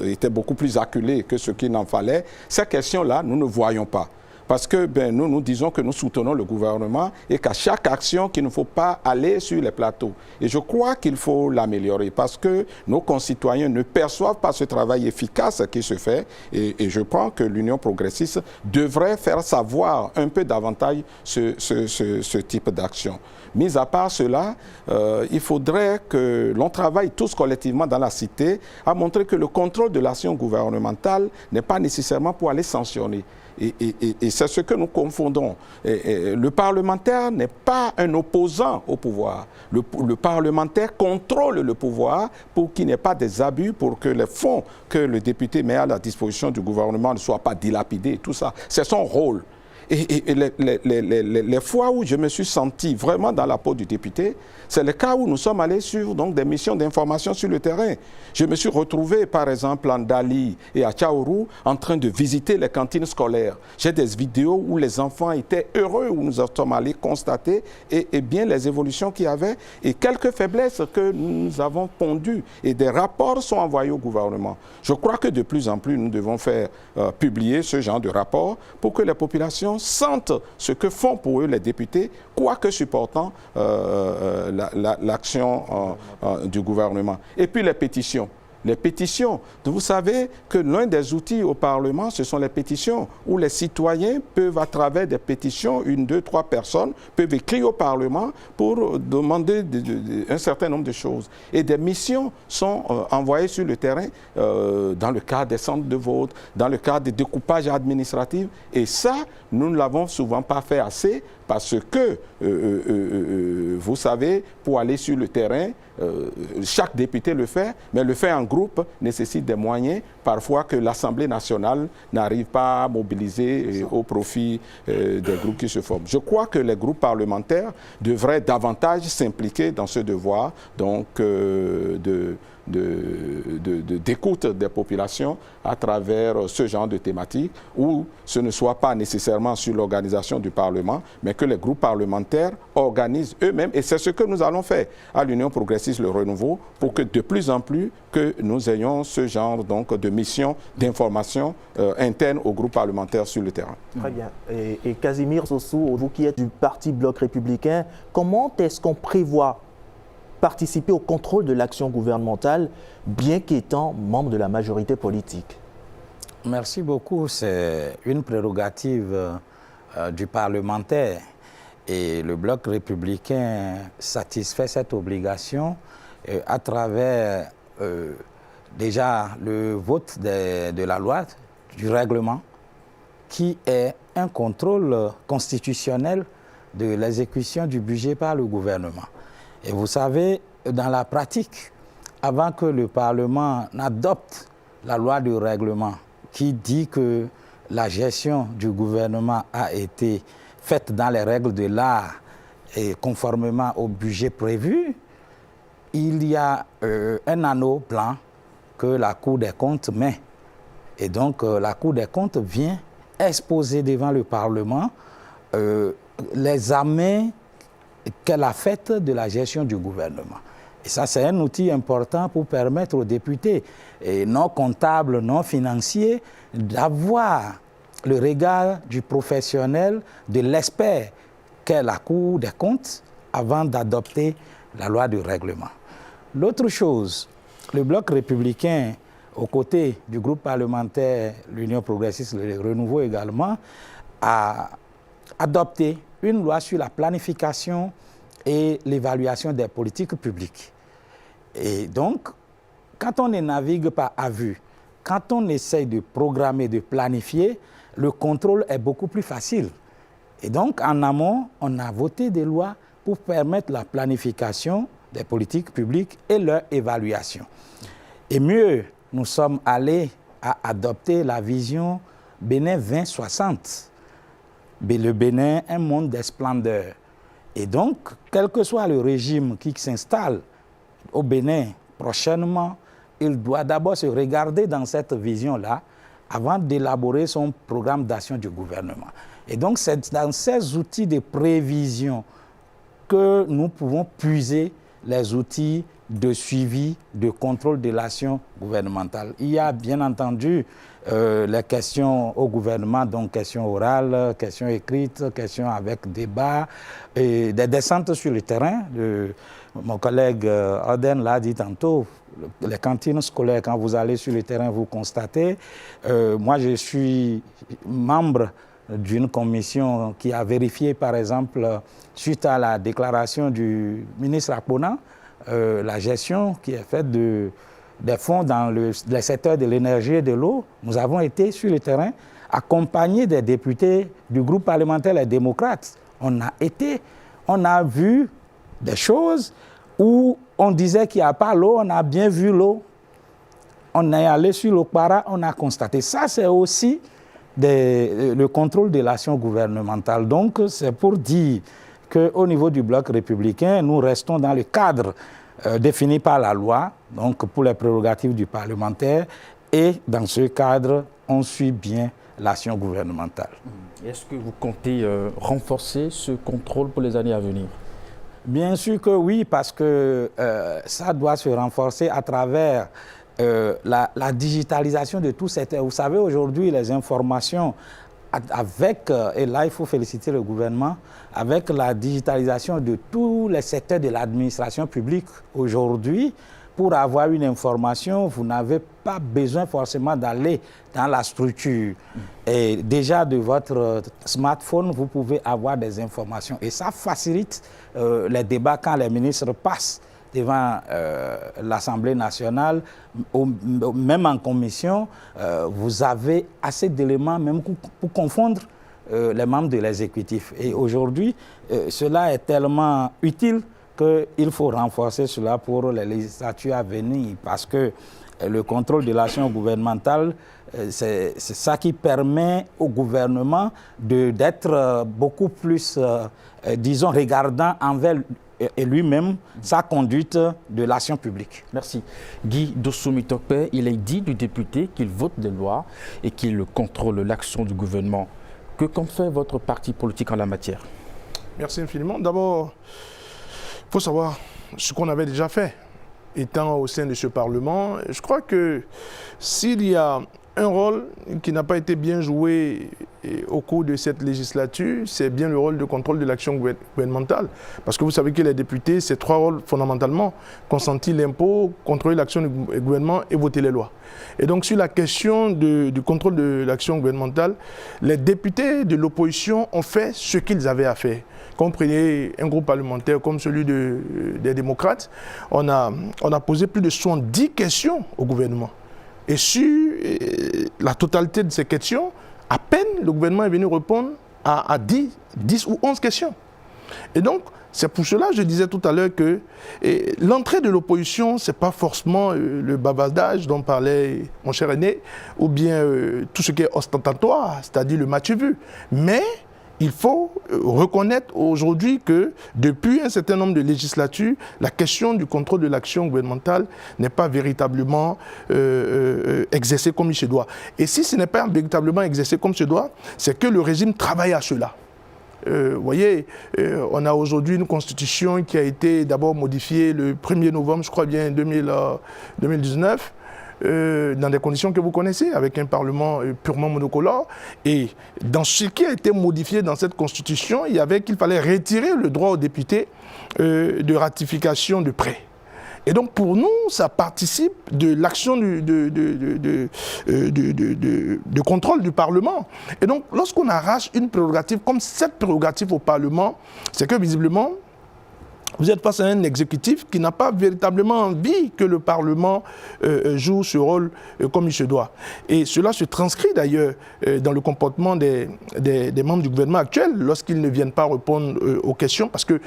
étaient beaucoup plus acculés que ce qu'il n'en fallait. Ces questions-là, nous ne voyons pas. Parce que nous disons que nous soutenons le gouvernement et qu'à chaque action, qu'il ne faut pas aller sur les plateaux. Et je crois qu'il faut l'améliorer parce que nos concitoyens ne perçoivent pas ce travail efficace qui se fait. Et je pense que l'Union progressiste devrait faire savoir un peu davantage ce type d'action. Mis à part cela, il faudrait que l'on travaille tous collectivement dans la cité à montrer que le contrôle de l'action gouvernementale n'est pas nécessairement pour aller sanctionner. Et c'est ce que nous confondons. Le parlementaire n'est pas un opposant au pouvoir. Le parlementaire contrôle le pouvoir pour qu'il n'y ait pas des abus, pour que les fonds que le député met à la disposition du gouvernement ne soient pas dilapidés. Tout ça, c'est son rôle. Et les fois où je me suis senti vraiment dans la peau du député, c'est le cas où nous sommes allés sur des missions d'information sur le terrain. Je me suis retrouvé, par exemple, en Dali et à Tchaourou, en train de visiter les cantines scolaires. J'ai des vidéos où les enfants étaient heureux, où nous sommes allés constater et bien les évolutions qu'il y avait et quelques faiblesses que nous avons pondues. Et des rapports sont envoyés au gouvernement. Je crois que de plus en plus, nous devons faire publier ce genre de rapports pour que les populations sentent ce que font pour eux les députés, quoique supportant l'action du gouvernement. Et puis les pétitions. Les pétitions, vous savez que l'un des outils au Parlement, ce sont les pétitions, où les citoyens peuvent, à travers des pétitions, 1, 2, 3 personnes, peuvent écrire au Parlement pour demander un certain nombre de choses. Et des missions sont envoyées sur le terrain dans le cadre des centres de vote, dans le cadre des découpages administratifs. Et ça, nous ne l'avons souvent pas fait assez parce que, vous savez, pour aller sur le terrain, chaque député le fait, mais le fait en groupe nécessite des moyens, parfois que l'Assemblée nationale n'arrive pas à mobiliser au profit des groupes qui se forment. Je crois que les groupes parlementaires devraient davantage s'impliquer dans ce devoir d'écoute des populations à travers ce genre de thématiques où ce ne soit pas nécessairement sur l'organisation du Parlement, mais que les groupes parlementaires organisent eux-mêmes. Et c'est ce que nous allons faire à l'Union progressiste, le renouveau, pour que de plus en plus que nous ayons ce genre de mission d'information interne aux groupes parlementaires sur le terrain. Très bien. Et Casimir Sossou, vous qui êtes du Parti Bloc républicain, comment est-ce qu'on prévoit participer au contrôle de l'action gouvernementale, bien qu'étant membre de la majorité politique? Merci beaucoup. C'est une prérogative du parlementaire. Et le Bloc républicain satisfait cette obligation à travers déjà le vote de la loi, du règlement, qui est un contrôle constitutionnel de l'exécution du budget par le gouvernement. Et vous savez, dans la pratique, avant que le Parlement n'adopte la loi de règlement qui dit que la gestion du gouvernement a été faite dans les règles de l'art et conformément au budget prévu, il y a un anneau blanc que la Cour des comptes met. Et donc la Cour des comptes vient exposer devant le Parlement les amens qu'elle a faites de la gestion du gouvernement. Et ça, c'est un outil important pour permettre aux députés non comptables, non financiers, d'avoir le regard du professionnel, de l'expert qu'est la Cour des comptes avant d'adopter la loi de règlement. L'autre chose, le bloc républicain, aux côtés du groupe parlementaire, l'Union progressiste, le Renouveau également, a adopté une loi sur la planification et l'évaluation des politiques publiques. Et donc, quand on ne navigue pas à vue, quand on essaye de programmer, de planifier, le contrôle est beaucoup plus facile. Et donc, en amont, on a voté des lois pour permettre la planification des politiques publiques et leur évaluation. Et mieux, nous sommes allés à adopter la vision Bénin 2060. Le Bénin, un monde des splendeurs. Et donc, quel que soit le régime qui s'installe au Bénin prochainement, il doit d'abord se regarder dans cette vision-là avant d'élaborer son programme d'action du gouvernement. Et donc, c'est dans ces outils de prévision que nous pouvons puiser les outils de suivi, de contrôle de l'action gouvernementale. Il y a bien entendu les questions au gouvernement, donc questions orales, questions écrites, questions avec débat, et des descentes sur le terrain. Mon collègue Oden l'a dit tantôt, les cantines scolaires, quand vous allez sur le terrain, vous constatez. Moi, je suis membre d'une commission qui a vérifié, par exemple, suite à la déclaration du ministre Akpona, la gestion qui est faite des fonds dans le secteur de l'énergie et de l'eau. Nous avons été sur le terrain accompagnés des députés du groupe parlementaire Les Démocrates. On a vu des choses où on disait qu'il n'y a pas l'eau, on a bien vu l'eau. On est allé sur l'Okpara, on a constaté. Ça, c'est aussi le contrôle de l'action gouvernementale. Donc, c'est pour dire qu'au niveau du bloc républicain, nous restons dans le cadre défini par la loi, donc pour les prérogatives du parlementaire, et dans ce cadre, on suit bien l'action gouvernementale. Est-ce que vous comptez renforcer ce contrôle pour les années à venir? Bien sûr que oui, parce que ça doit se renforcer à travers la digitalisation de tout secteur. Vous savez, aujourd'hui, les informations, et là, il faut féliciter le gouvernement, avec la digitalisation de tous les secteurs de l'administration publique aujourd'hui, pour avoir une information, vous n'avez pas besoin forcément d'aller dans la structure. Et déjà, de votre smartphone, vous pouvez avoir des informations. Et ça facilite les débats quand les ministres passent devant l'Assemblée nationale, même en commission, vous avez assez d'éléments même pour confondre les membres de l'exécutif. Et aujourd'hui, cela est tellement utile qu'il faut renforcer cela pour les législatures à venir, parce que le contrôle de l'action gouvernementale, c'est ça qui permet au gouvernement d'être beaucoup plus, disons, regardant envers et lui-même sa conduite de l'action publique. Merci. Guy Dossou-Mitokpe, il est dit du député qu'il vote des lois et qu'il contrôle l'action du gouvernement. Que compte faire votre parti politique en la matière? Merci infiniment. D'abord, il faut savoir ce qu'on avait déjà fait. Étant au sein de ce Parlement, je crois que s'il y a un rôle qui n'a pas été bien joué au cours de cette législature, c'est bien le rôle de contrôle de l'action gouvernementale. Parce que vous savez que les députés, c'est trois rôles fondamentalement: consentir l'impôt, contrôler l'action du gouvernement et voter les lois. Et donc sur la question du contrôle de l'action gouvernementale, les députés de l'opposition ont fait ce qu'ils avaient à faire. quand vous prenez un groupe parlementaire comme celui des démocrates, on a posé plus de 70 questions au gouvernement. Et sur la totalité de ces questions, à peine le gouvernement est venu répondre à 10 ou 11 questions. Et donc, c'est pour cela que je disais tout à l'heure que l'entrée de l'opposition, ce n'est pas forcément le bavardage dont parlait mon cher aîné, ou bien tout ce qui est ostentatoire, c'est-à-dire le match vu. Mais il faut reconnaître aujourd'hui que depuis un certain nombre de législatures, la question du contrôle de l'action gouvernementale n'est pas véritablement exercée comme il se doit. Et si ce n'est pas véritablement exercé comme il se doit, c'est que le régime travaille à cela. Vous voyez, on a aujourd'hui une constitution qui a été d'abord modifiée le 1er novembre, je crois bien, 2019, dans des conditions que vous connaissez, avec un Parlement purement monocolore. Et dans ce qui a été modifié dans cette constitution, il y avait qu'il fallait retirer le droit aux députés de ratification de prêts. Et donc pour nous, ça participe de l'action de contrôle du Parlement. Et donc lorsqu'on arrache une prérogative comme cette prérogative au Parlement, c'est que visiblement, vous êtes face à un exécutif qui n'a pas véritablement envie que le Parlement joue ce rôle comme il se doit. Et cela se transcrit d'ailleurs dans le comportement des membres du gouvernement actuel lorsqu'ils ne viennent pas répondre aux questions. Parce que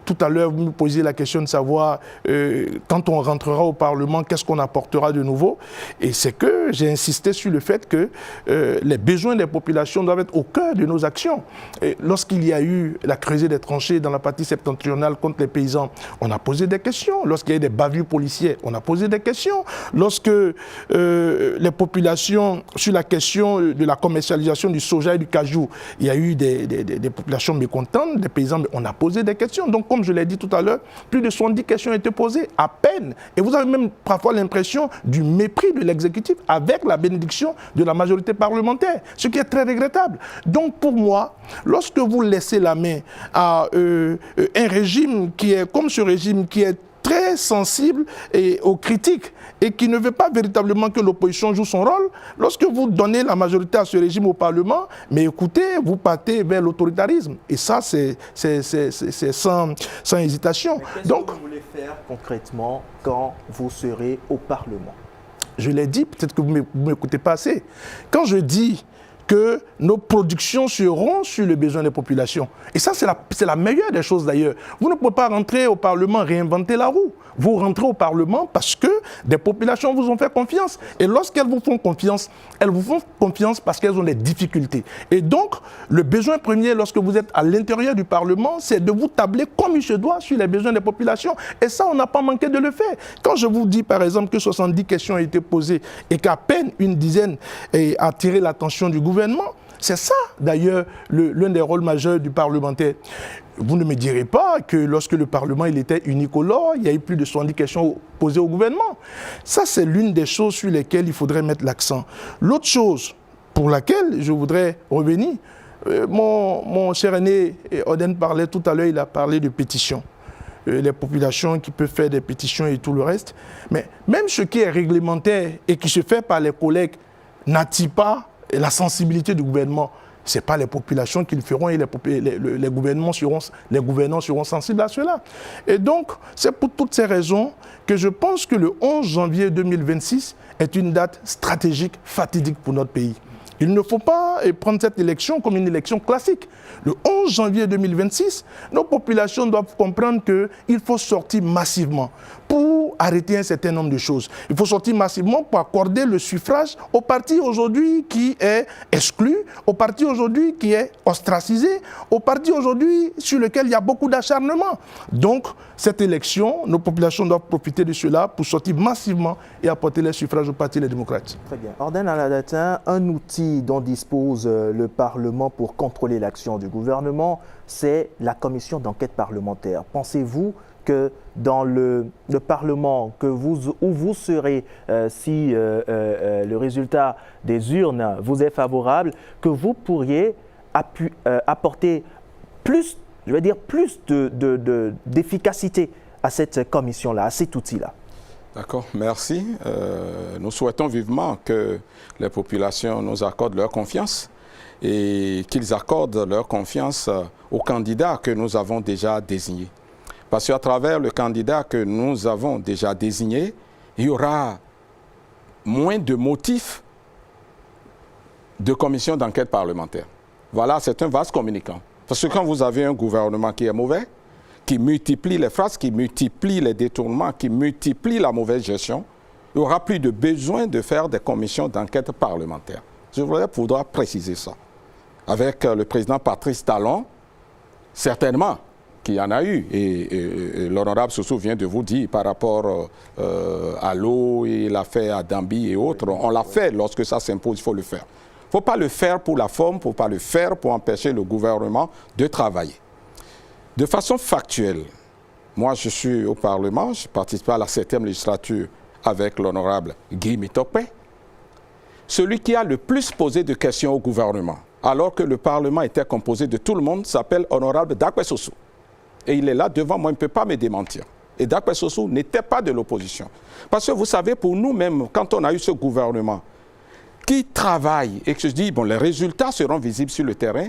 tout à l'heure, vous me posiez la question de savoir quand on rentrera au Parlement, qu'est-ce qu'on apportera de nouveau. Et c'est que j'ai insisté sur le fait que les besoins des populations doivent être au cœur de nos actions. Lorsqu'il y a eu la creusée des tranchées dans la partie septentrionale contre les paysans, on a posé des questions. Lorsqu'il y a eu des bavures policières, on a posé des questions. Lorsque les populations, sur la question de la commercialisation du soja et du cajou, il y a eu des populations mécontentes, des paysans, on a posé des questions. Donc, comme je l'ai dit tout à l'heure, plus de 70 questions ont été posées, à peine. Et vous avez même parfois l'impression du mépris de l'exécutif avec la bénédiction de la majorité parlementaire, ce qui est très regrettable. Donc, pour moi, lorsque vous laissez la main à un régime qui est comme ce régime qui est très sensible aux critiques et qui ne veut pas véritablement que l'opposition joue son rôle, lorsque vous donnez la majorité à ce régime au Parlement, mais écoutez, vous partez vers l'autoritarisme. Et ça, c'est sans hésitation. Donc, qu'est-ce que vous voulez faire concrètement quand vous serez au Parlement? Je l'ai dit, peut-être que vous ne m'écoutez pas assez. Quand je dis que nos productions seront sur les besoins des populations. Et ça, c'est la meilleure des choses d'ailleurs. Vous ne pouvez pas rentrer au Parlement réinventer la roue. Vous rentrez au Parlement parce que des populations vous ont fait confiance. Et lorsqu'elles vous font confiance parce qu'elles ont des difficultés. Et donc, le besoin premier, lorsque vous êtes à l'intérieur du Parlement, c'est de vous tabler comme il se doit sur les besoins des populations. Et ça, on n'a pas manqué de le faire. Quand je vous dis, par exemple, que 70 questions ont été posées et qu'à peine une dizaine a attiré l'attention du gouvernement, c'est ça, d'ailleurs, l'un des rôles majeurs du parlementaire. Vous ne me direz pas que lorsque le Parlement il était unicolore, il y a eu plus de 70 questions posées au gouvernement. Ça, c'est l'une des choses sur lesquelles il faudrait mettre l'accent. L'autre chose pour laquelle je voudrais revenir, mon cher aîné Oden parlait tout à l'heure, il a parlé de pétitions. Les populations qui peuvent faire des pétitions et tout le reste. Mais même ce qui est réglementaire et qui se fait par les collègues n'attire pas la sensibilité du gouvernement. Ce n'est pas les populations qui le feront et les gouvernants seront sensibles à cela. Et donc, c'est pour toutes ces raisons que je pense que le 11 janvier 2026 est une date stratégique, fatidique pour notre pays. Il ne faut pas prendre cette élection comme une élection classique. Le 11 janvier 2026, nos populations doivent comprendre qu'il faut sortir massivement pour arrêter un certain nombre de choses. Il faut sortir massivement pour accorder le suffrage au parti aujourd'hui qui est exclu, au parti aujourd'hui qui est ostracisé, au parti aujourd'hui sur lequel il y a beaucoup d'acharnement. Donc, cette élection, nos populations doivent profiter de cela pour sortir massivement et apporter les suffrages au Parti des démocrates. Très bien. Orden Aladatin, un outil dont dispose le Parlement pour contrôler l'action du gouvernement, c'est la commission d'enquête parlementaire. Pensez-vous que dans le Parlement où vous serez, si le résultat des urnes vous est favorable, que vous pourriez apporter plus, je vais dire, plus d'efficacité à cette commission-là, à cet outil-là? D'accord, merci. Nous souhaitons vivement que les populations nous accordent leur confiance et qu'ils accordent leur confiance aux candidats que nous avons déjà désignés. Parce qu'à travers le candidat que nous avons déjà désigné, il y aura moins de motifs de commission d'enquête parlementaire. Voilà, c'est un vaste communicant. Parce que quand vous avez un gouvernement qui est mauvais, qui multiplie les phrases, qui multiplie les détournements, qui multiplie la mauvaise gestion, il n'y aura plus de besoin de faire des commissions d'enquête parlementaire. Je voudrais pouvoir préciser ça. Avec le président Patrice Talon, certainement qu'il y en a eu. Et l'honorable se souvient de vous dire par rapport à l'eau et l'affaire à Dambi et autres. On l'a fait lorsque ça s'impose, il faut le faire. Il ne faut pas le faire pour la forme, il ne faut pas le faire pour empêcher le gouvernement de travailler. De façon factuelle, moi je suis au Parlement, je participe à la 7e législature avec l'honorable Guy Mitokpe, celui qui a le plus posé de questions au gouvernement, alors que le Parlement était composé de tout le monde, s'appelle honorable Dakwe Sossou. Et il est là devant moi, il ne peut pas me démentir. Et Dakwe Sossou n'était pas de l'opposition. Parce que vous savez, pour nous-mêmes, quand on a eu ce gouvernement qui travaille et que je dis, bon, les résultats seront visibles sur le terrain,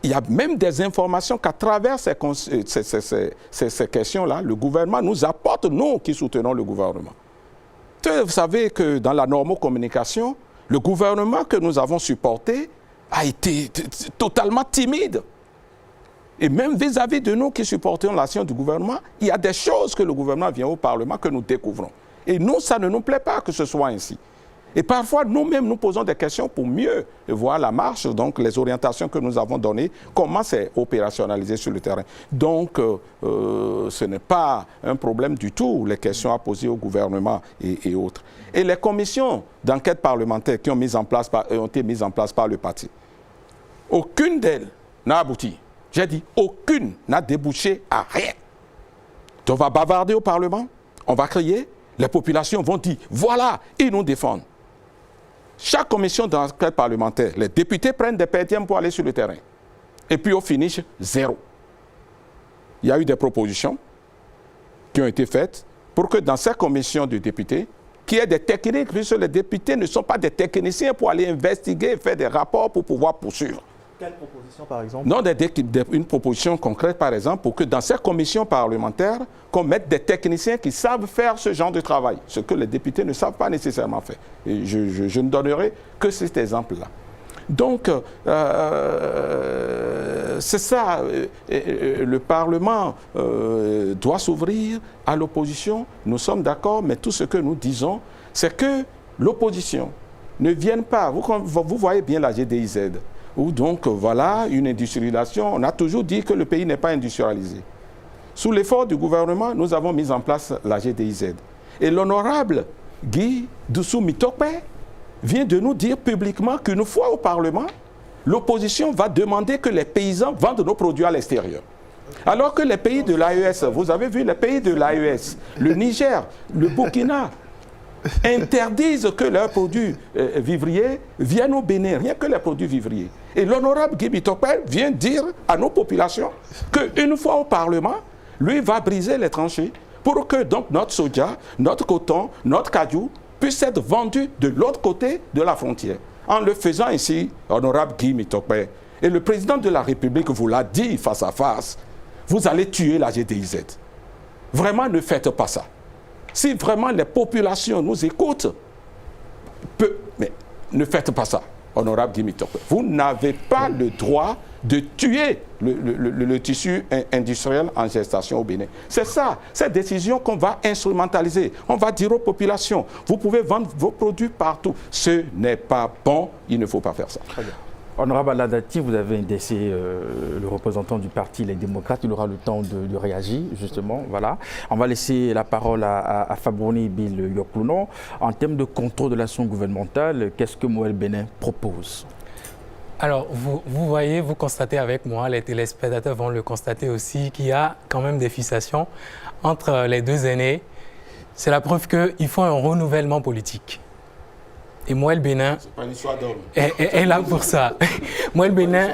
il y a même des informations qu'à travers ces questions-là, le gouvernement nous apporte, nous qui soutenons le gouvernement. Vous savez que dans la normocommunication, le gouvernement que nous avons supporté a été totalement timide. Et même vis-à-vis de nous qui supportons l'action du gouvernement, il y a des choses que le gouvernement vient au Parlement que nous découvrons. Et nous, ça ne nous plaît pas que ce soit ainsi. Et parfois, nous-mêmes, nous posons des questions pour mieux voir la marche, donc les orientations que nous avons données, comment c'est opérationnalisé sur le terrain. Donc, ce n'est pas un problème du tout, les questions à poser au gouvernement et autres. Et les commissions d'enquête parlementaire qui ont été mises en place par le parti, aucune d'elles n'a abouti. J'ai dit, aucune n'a débouché à rien. On va bavarder au Parlement, on va crier, les populations vont dire, voilà, ils nous défendent. Chaque commission d'enquête parlementaire, les députés prennent des PTM pour aller sur le terrain. Et puis au finish, zéro. Il y a eu des propositions qui ont été faites pour que dans ces commissions de députés, qu'il y ait des techniques, puisque les députés ne sont pas des techniciens pour aller investiguer et faire des rapports pour pouvoir poursuivre. Quelle proposition, par exemple? Non, une proposition concrète, par exemple, pour que dans ces commissions parlementaires, qu'on mette des techniciens qui savent faire ce genre de travail, ce que les députés ne savent pas nécessairement faire. Et je ne donnerai que cet exemple-là. Donc, c'est ça, le Parlement doit s'ouvrir à l'opposition, nous sommes d'accord, mais tout ce que nous disons, c'est que l'opposition ne vienne pas, vous voyez bien la GDIZ, où donc, voilà, une industrialisation. On a toujours dit que le pays n'est pas industrialisé. Sous l'effort du gouvernement, nous avons mis en place la GDIZ. Et l'honorable Guy Doussou Mitokpe vient de nous dire publiquement qu'une fois au Parlement, l'opposition va demander que les paysans vendent nos produits à l'extérieur. Alors que les pays de l'AES, vous avez vu les pays de l'AES, le Niger, le Burkina, interdisent que leurs produits vivriers viennent au Bénin, rien que les produits vivriers. Et l'honorable Guy Mitokpe vient dire à nos populations qu'une fois au Parlement, lui va briser les tranchées pour que donc notre soja, notre coton, notre cajou puisse être vendu de l'autre côté de la frontière. En le faisant ainsi, honorable Guy Mitokpe, et le président de la République vous l'a dit face à face, vous allez tuer la GDIZ. Vraiment, ne faites pas ça. Si vraiment les populations nous écoutent, mais ne faites pas ça, honorable Guy Mitokpe. Vous n'avez pas le droit de tuer le tissu industriel en gestation au Bénin. C'est ça, cette décision qu'on va instrumentaliser. On va dire aux populations, vous pouvez vendre vos produits partout. Ce n'est pas bon, il ne faut pas faire ça. Très bien. Honorable Aladati, vous avez indexé le représentant du parti Les Démocrates. Il aura le temps de réagir, justement. Voilà. On va laisser la parole à Fabroni Bill Yoklouno. En termes de contrôle de l'action gouvernementale, qu'est-ce que Moël Bénin propose? Alors, vous voyez, vous constatez avec moi, les téléspectateurs vont le constater aussi, qu'il y a quand même des fixations entre les deux aînés. C'est la preuve qu'il faut un renouvellement politique. Et Moël Bénin est là pour ça. Moël Bénin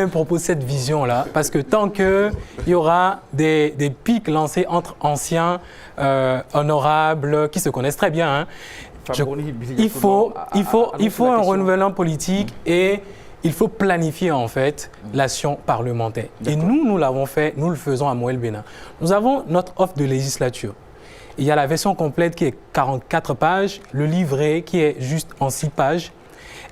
propose cette vision-là, parce que tant qu'il y aura des pics lancés entre anciens honorables qui se connaissent très bien, hein, Il faut un renouvellement politique et il faut planifier en fait l'action parlementaire. Et nous l'avons fait, nous le faisons à Moël Bénin. Nous avons notre offre de législature. Il y a la version complète qui est 44 pages, le livret qui est juste en 6 pages.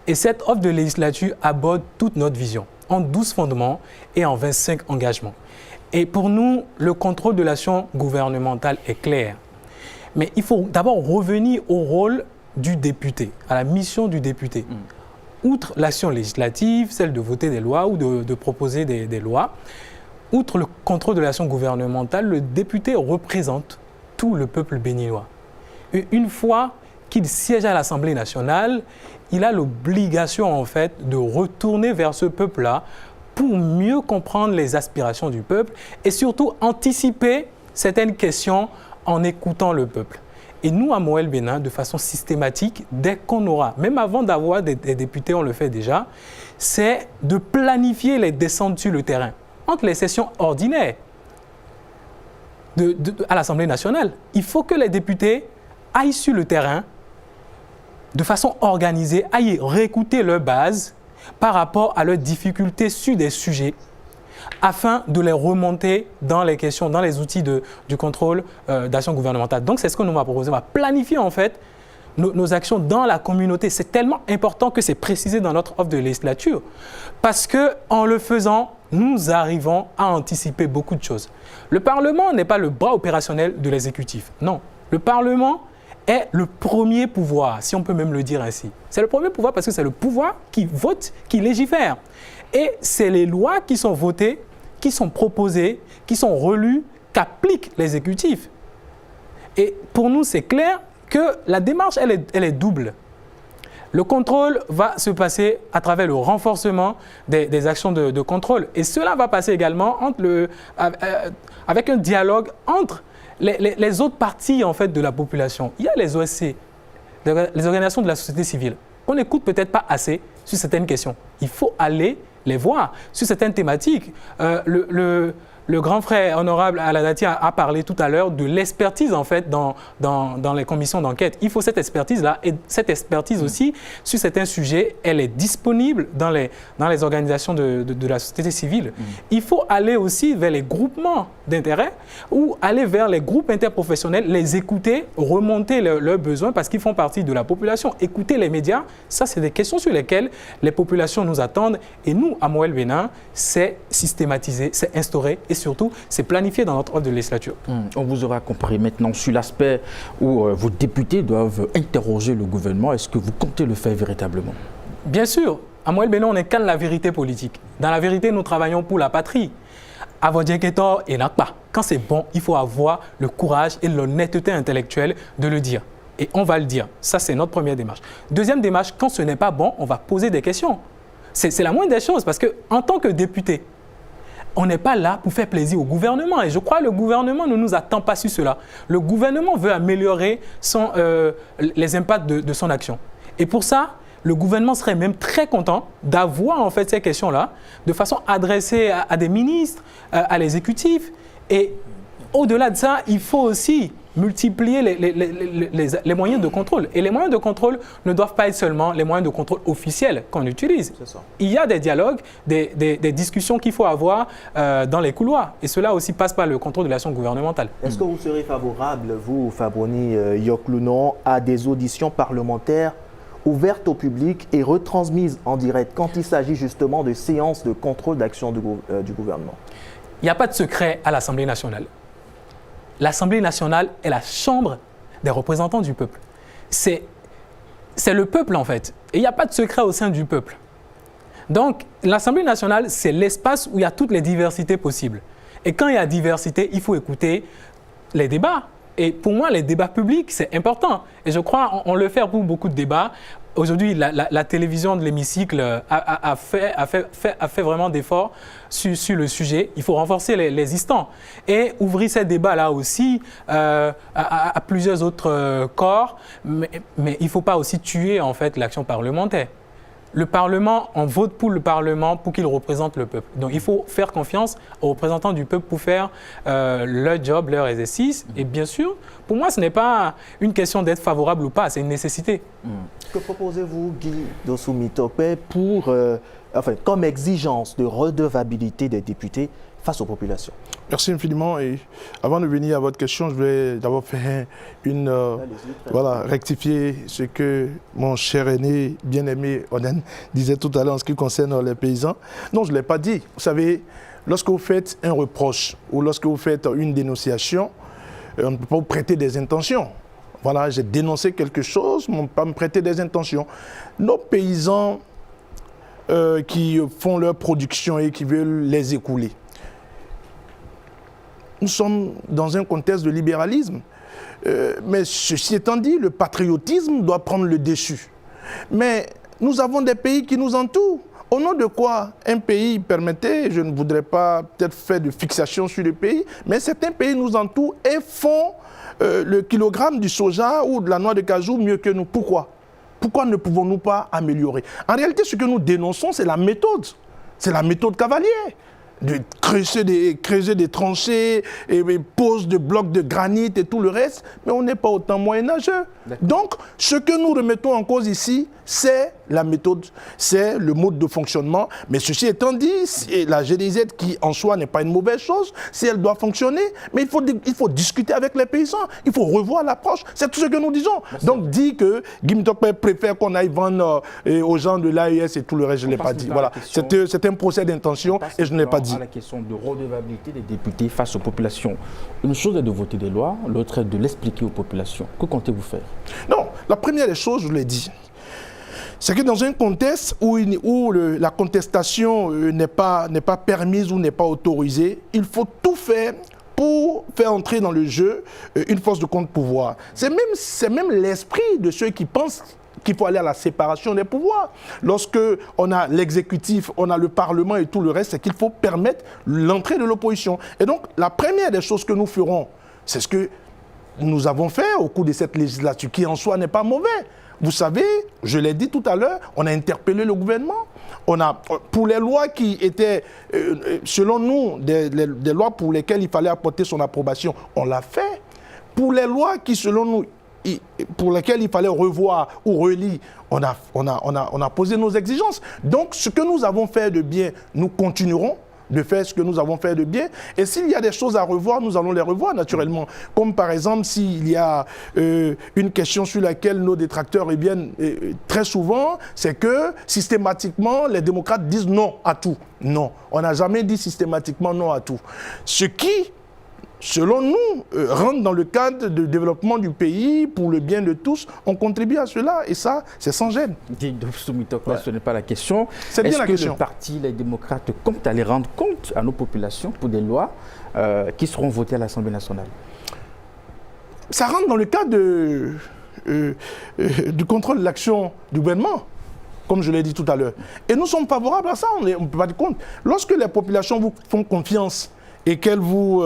Et cette offre de législature aborde toute notre vision en 12 fondements et en 25 engagements. Et pour nous, le contrôle de l'action gouvernementale est clair. Mais il faut d'abord revenir au rôle du député, à la mission du député. Outre l'action législative, celle de voter des lois ou de proposer des lois, outre le contrôle de l'action gouvernementale, le député représente tout le peuple béninois. Et une fois qu'il siège à l'Assemblée nationale, il a l'obligation en fait de retourner vers ce peuple-là pour mieux comprendre les aspirations du peuple et surtout anticiper certaines questions en écoutant le peuple. Et nous, à Moël Bénin, de façon systématique, dès qu'on aura, même avant d'avoir des députés, on le fait déjà, c'est de planifier les descentes sur le terrain, entre les sessions ordinaires à l'Assemblée nationale. Il faut que les députés aillent sur le terrain de façon organisée, aillent réécouter leurs bases par rapport à leurs difficultés sur des sujets, afin de les remonter dans les questions, dans les outils du contrôle d'action gouvernementale. Donc, c'est ce que nous va proposer. On va planifier, en fait, nos actions dans la communauté. C'est tellement important que c'est précisé dans notre offre de législature. Parce qu'en le faisant, nous arrivons à anticiper beaucoup de choses. Le Parlement n'est pas le bras opérationnel de l'exécutif. Non. Le Parlement est le premier pouvoir, si on peut même le dire ainsi. C'est le premier pouvoir parce que c'est le pouvoir qui vote, qui légifère. Et c'est les lois qui sont votées, qui sont proposées, qui sont relues, qu'applique l'exécutif. Et pour nous, c'est clair que la démarche, elle est double. Le contrôle va se passer à travers le renforcement des actions de contrôle. Et cela va passer également avec un dialogue entre les autres parties en fait, de la population. Il y a les OSC, les organisations de la société civile. On n'écoute peut-être pas assez sur certaines questions. Il faut aller les voir sur certaines thématiques. Le grand frère honorable Aladati a parlé tout à l'heure de l'expertise en fait dans les commissions d'enquête. Il faut cette expertise-là et cette expertise aussi sur certains sujets, elle est disponible dans les organisations de la société civile. Il faut aller aussi vers les groupements d'intérêt ou aller vers les groupes interprofessionnels, les écouter, remonter leurs besoins parce qu'ils font partie de la population. Écouter les médias, ça c'est des questions sur lesquelles les populations nous attendent et nous, à Moël Bénin, c'est systématisé, c'est instauré et surtout, c'est planifié dans notre ordre de législature. On vous aura compris maintenant sur l'aspect où vos députés doivent interroger le gouvernement. Est-ce que vous comptez le faire véritablement? Bien sûr. À Moël Bénin, on incarne la vérité politique. Dans la vérité, nous travaillons pour la patrie. Avodieketor et Nakpa. Quand c'est bon, il faut avoir le courage et l'honnêteté intellectuelle de le dire. Et on va le dire. Ça, c'est notre première démarche. Deuxième démarche, quand ce n'est pas bon, on va poser des questions. C'est la moindre des choses parce qu'en tant que député, on n'est pas là pour faire plaisir au gouvernement. Et je crois que le gouvernement ne nous attend pas sur cela. Le gouvernement veut améliorer les impacts de son action. Et pour ça, le gouvernement serait même très content d'avoir en fait ces questions-là de façon adressée à des ministres, à l'exécutif. Et au-delà de ça, il faut aussi multiplier les moyens de contrôle. Et les moyens de contrôle ne doivent pas être seulement les moyens de contrôle officiels qu'on utilise. Il y a des dialogues, des discussions qu'il faut avoir dans les couloirs. Et cela aussi passe par le contrôle de l'action gouvernementale. Est-ce que vous serez favorable, vous, Fabroni Yoklounon, à des auditions parlementaires ouvertes au public et retransmises en direct quand il s'agit justement de séances de contrôle d'action du gouvernement? Il n'y a pas de secret à l'Assemblée nationale. L'Assemblée nationale est la chambre des représentants du peuple. C'est le peuple, en fait. Et il n'y a pas de secret au sein du peuple. Donc, l'Assemblée nationale, c'est l'espace où il y a toutes les diversités possibles. Et quand il y a diversité, il faut écouter les débats. Et pour moi, les débats publics, c'est important. Et je crois qu'on le fait pour beaucoup de débats. Aujourd'hui, la télévision de l'hémicycle a fait vraiment d'efforts sur le sujet. Il faut renforcer les instants et ouvrir ces débats-là aussi à plusieurs autres corps. Mais il ne faut pas aussi tuer en fait l'action parlementaire. le Parlement, on vote pour le Parlement pour qu'il représente le peuple. Donc il faut faire confiance aux représentants du peuple pour faire leur job, leur exercice. Et bien sûr, pour moi, ce n'est pas une question d'être favorable ou pas, c'est une nécessité. Que proposez-vous, Guy Dossou-Mitope, pour, comme exigence de redevabilité des députés face aux populations? Merci infiniment. Et avant de venir à votre question, je vais d'abord faire rectifier ce que mon cher aîné, bien-aimé Oden, disait tout à l'heure en ce qui concerne les paysans. Non, je ne l'ai pas dit. Vous savez, lorsque vous faites un reproche ou lorsque vous faites une dénonciation, on ne peut pas vous prêter des intentions. Voilà, j'ai dénoncé quelque chose, on ne peut pas me prêter des intentions. Nos paysans qui font leur production et qui veulent les écouler, nous sommes dans un contexte de libéralisme. Mais ceci étant dit, le patriotisme doit prendre le dessus. Mais nous avons des pays qui nous entourent. Au nom de quoi un pays permettait, je ne voudrais pas peut-être faire de fixation sur le pays, mais certains pays nous entourent et font le kilogramme du soja ou de la noix de cajou mieux que nous. Pourquoi? Pourquoi ne pouvons-nous pas améliorer? En réalité, ce que nous dénonçons, c'est la méthode. C'est la méthode cavalière. De creuser des tranchées, et pose de blocs de granit et tout le reste, mais on n'est pas au temps moyenâgeux. Donc, ce que nous remettons en cause ici, c'est la méthode, c'est le mode de fonctionnement. Mais ceci étant dit, la GDZ, qui en soi n'est pas une mauvaise chose, si elle doit fonctionner, mais il faut discuter avec les paysans, il faut revoir l'approche. C'est tout ce que nous disons. Donc, dit que Guy Mitope préfère qu'on aille vendre aux gens de l'AES et tout le reste, je ne l'ai pas dit. Voilà. C'est un procès d'intention et je ne l'ai pas dit. À la question de redevabilité des députés face aux populations. Une chose est de voter des lois, l'autre est de l'expliquer aux populations. Que comptez-vous faire? Non, la première des choses, je l'ai dit, c'est que dans un contexte où la contestation n'est pas permise ou n'est pas autorisée, il faut tout faire pour faire entrer dans le jeu une force de contre-pouvoir. C'est même l'esprit de ceux qui pensent qu'il faut aller à la séparation des pouvoirs. Lorsque on a l'exécutif, on a le Parlement et tout le reste, c'est qu'il faut permettre l'entrée de l'opposition. Et donc, la première des choses que nous ferons, c'est ce que nous avons fait au cours de cette législature, qui en soi n'est pas mauvais. Vous savez, je l'ai dit tout à l'heure, on a interpellé le gouvernement. Pour les lois qui étaient, selon nous, des lois pour lesquelles il fallait apporter son approbation, on l'a fait. Pour les lois qui, selon nous, pour lesquels il fallait revoir ou relire, on a posé nos exigences. Donc, ce que nous avons fait de bien, nous continuerons de faire ce que nous avons fait de bien. Et s'il y a des choses à revoir, nous allons les revoir naturellement. Comme par exemple, s'il y a une question sur laquelle nos détracteurs reviennent très souvent, c'est que systématiquement, les démocrates disent non à tout. Non, on n'a jamais dit systématiquement non à tout. Ce qui, selon nous, rentre dans le cadre de développement du pays pour le bien de tous, on contribue à cela et ça, c'est sans gêne. Ce n'est pas la question. C'est bien la question. Est-ce que le parti, les démocrates, comptent aller rendre compte à nos populations pour des lois qui seront votées à l'Assemblée nationale? Ça rentre dans le cadre du contrôle de l'action du gouvernement, comme je l'ai dit tout à l'heure. Et nous sommes favorables à ça, on ne peut pas dire compte. Lorsque les populations vous font confiance et qu'elle vous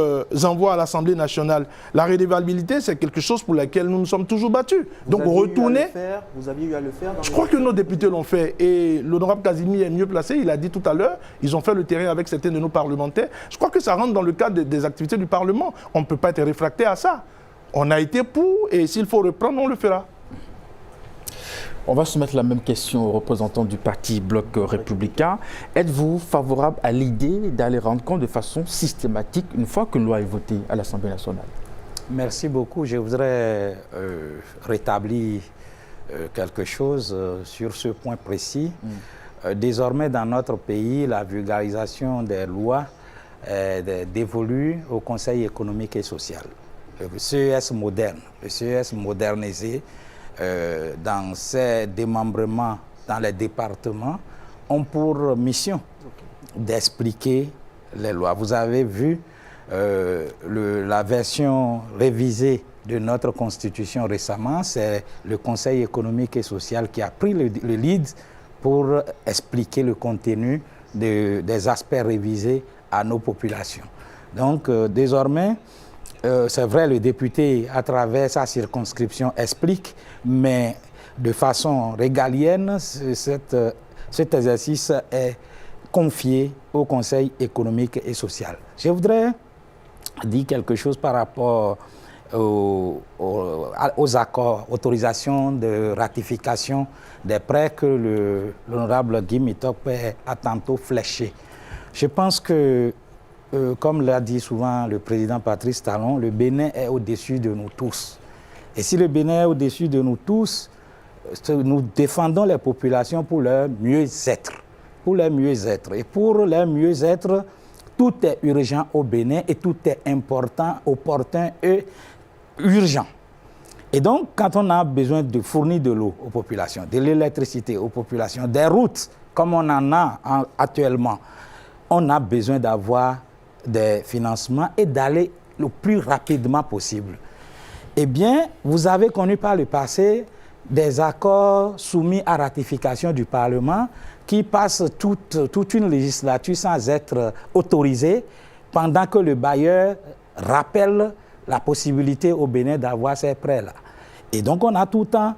envoie à l'Assemblée nationale, la redevabilité, c'est quelque chose pour laquelle nous nous sommes toujours battus. Donc retournez. Vous aviez eu à le faire Je crois que nos députés l'ont fait. Et l'honorable Kazimi est mieux placé. Il a dit tout à l'heure, ils ont fait le terrain avec certains de nos parlementaires. Je crois que ça rentre dans le cadre des activités du Parlement. On ne peut pas être réfractaire à ça. On a été pour, et s'il faut reprendre, on le fera. On va soumettre la même question aux représentants du parti Bloc républicain. Êtes-vous favorable à l'idée d'aller rendre compte de façon systématique une fois qu'une loi est votée à l'Assemblée nationale? Merci beaucoup. Je voudrais rétablir quelque chose sur ce point précis. Désormais, dans notre pays, la vulgarisation des lois est dévolue au Conseil économique et social. Le CES moderne, le CES modernisé, dans ses démembrements dans les départements, ont pour mission d'expliquer les lois. Vous avez vu la version révisée de notre Constitution récemment, c'est le Conseil économique et social qui a pris le lead pour expliquer le contenu des aspects révisés à nos populations. Donc, désormais, c'est vrai, le député, à travers sa circonscription, explique, mais de façon régalienne, cette cet exercice est confié au Conseil économique et social. Je voudrais dire quelque chose par rapport aux accords, autorisations de ratification des prêts que l'honorable Guy Mitop a tantôt fléchés. Je pense que, comme l'a dit souvent le président Patrice Talon, le Bénin est au-dessus de nous tous. Et si le Bénin est au-dessus de nous tous, nous défendons les populations pour leur mieux-être. Pour leur mieux-être. Et pour leur mieux-être, tout est urgent au Bénin et tout est important, opportun et urgent. Et donc, quand on a besoin de fournir de l'eau aux populations, de l'électricité aux populations, des routes, comme on en a actuellement, on a besoin d'avoir des financements et d'aller le plus rapidement possible. Eh bien, vous avez connu par le passé des accords soumis à ratification du Parlement qui passent toute une législature sans être autorisés, pendant que le bailleur rappelle la possibilité au Bénin d'avoir ces prêts-là. Et donc, on a tout le temps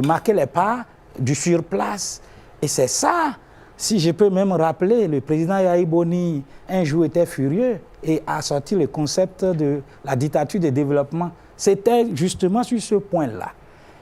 marqué les pas du surplace. Et c'est ça, si je peux même rappeler, le président Yahi Boni, un jour, était furieux et a sorti le concept de la dictature de développement. C'était justement sur ce point-là.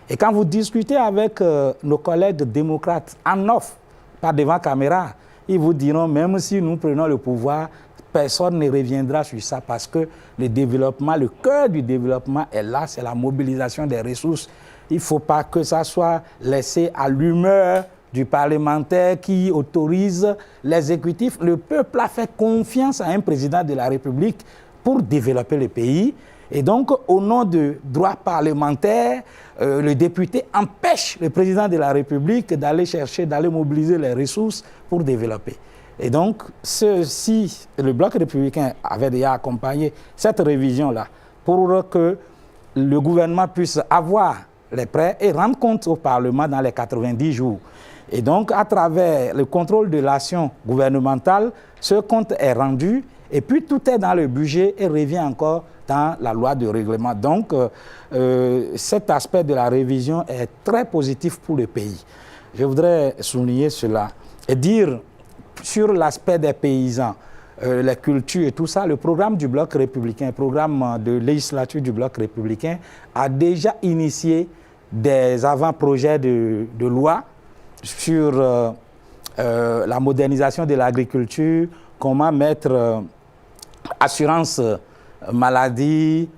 Et quand vous discutez avec nos collègues démocrates en off, pas devant caméra, ils vous diront, même si nous prenons le pouvoir, personne ne reviendra sur ça parce que le développement, le cœur du développement est là, c'est la mobilisation des ressources. Il ne faut pas que ça soit laissé à l'humeur du parlementaire qui autorise l'exécutif. Le peuple a fait confiance à un président de la République pour développer le pays. Et donc, au nom de droits parlementaires, le député empêche le président de la République d'aller chercher, d'aller mobiliser les ressources pour développer. Et donc, si le Bloc républicain avait déjà accompagné cette révision-là pour que le gouvernement puisse avoir les prêts et rendre compte au Parlement dans les 90 jours. Et donc, à travers le contrôle de l'action gouvernementale, ce compte est rendu et puis tout est dans le budget et revient encore dans la loi de règlement. Donc, cet aspect de la révision est très positif pour le pays. Je voudrais souligner cela et dire sur l'aspect des paysans, la culture et tout ça, le programme du Bloc républicain, le programme de législature du Bloc républicain a déjà initié des avant-projets de loi sur la modernisation de l'agriculture, comment mettre assurance maladie,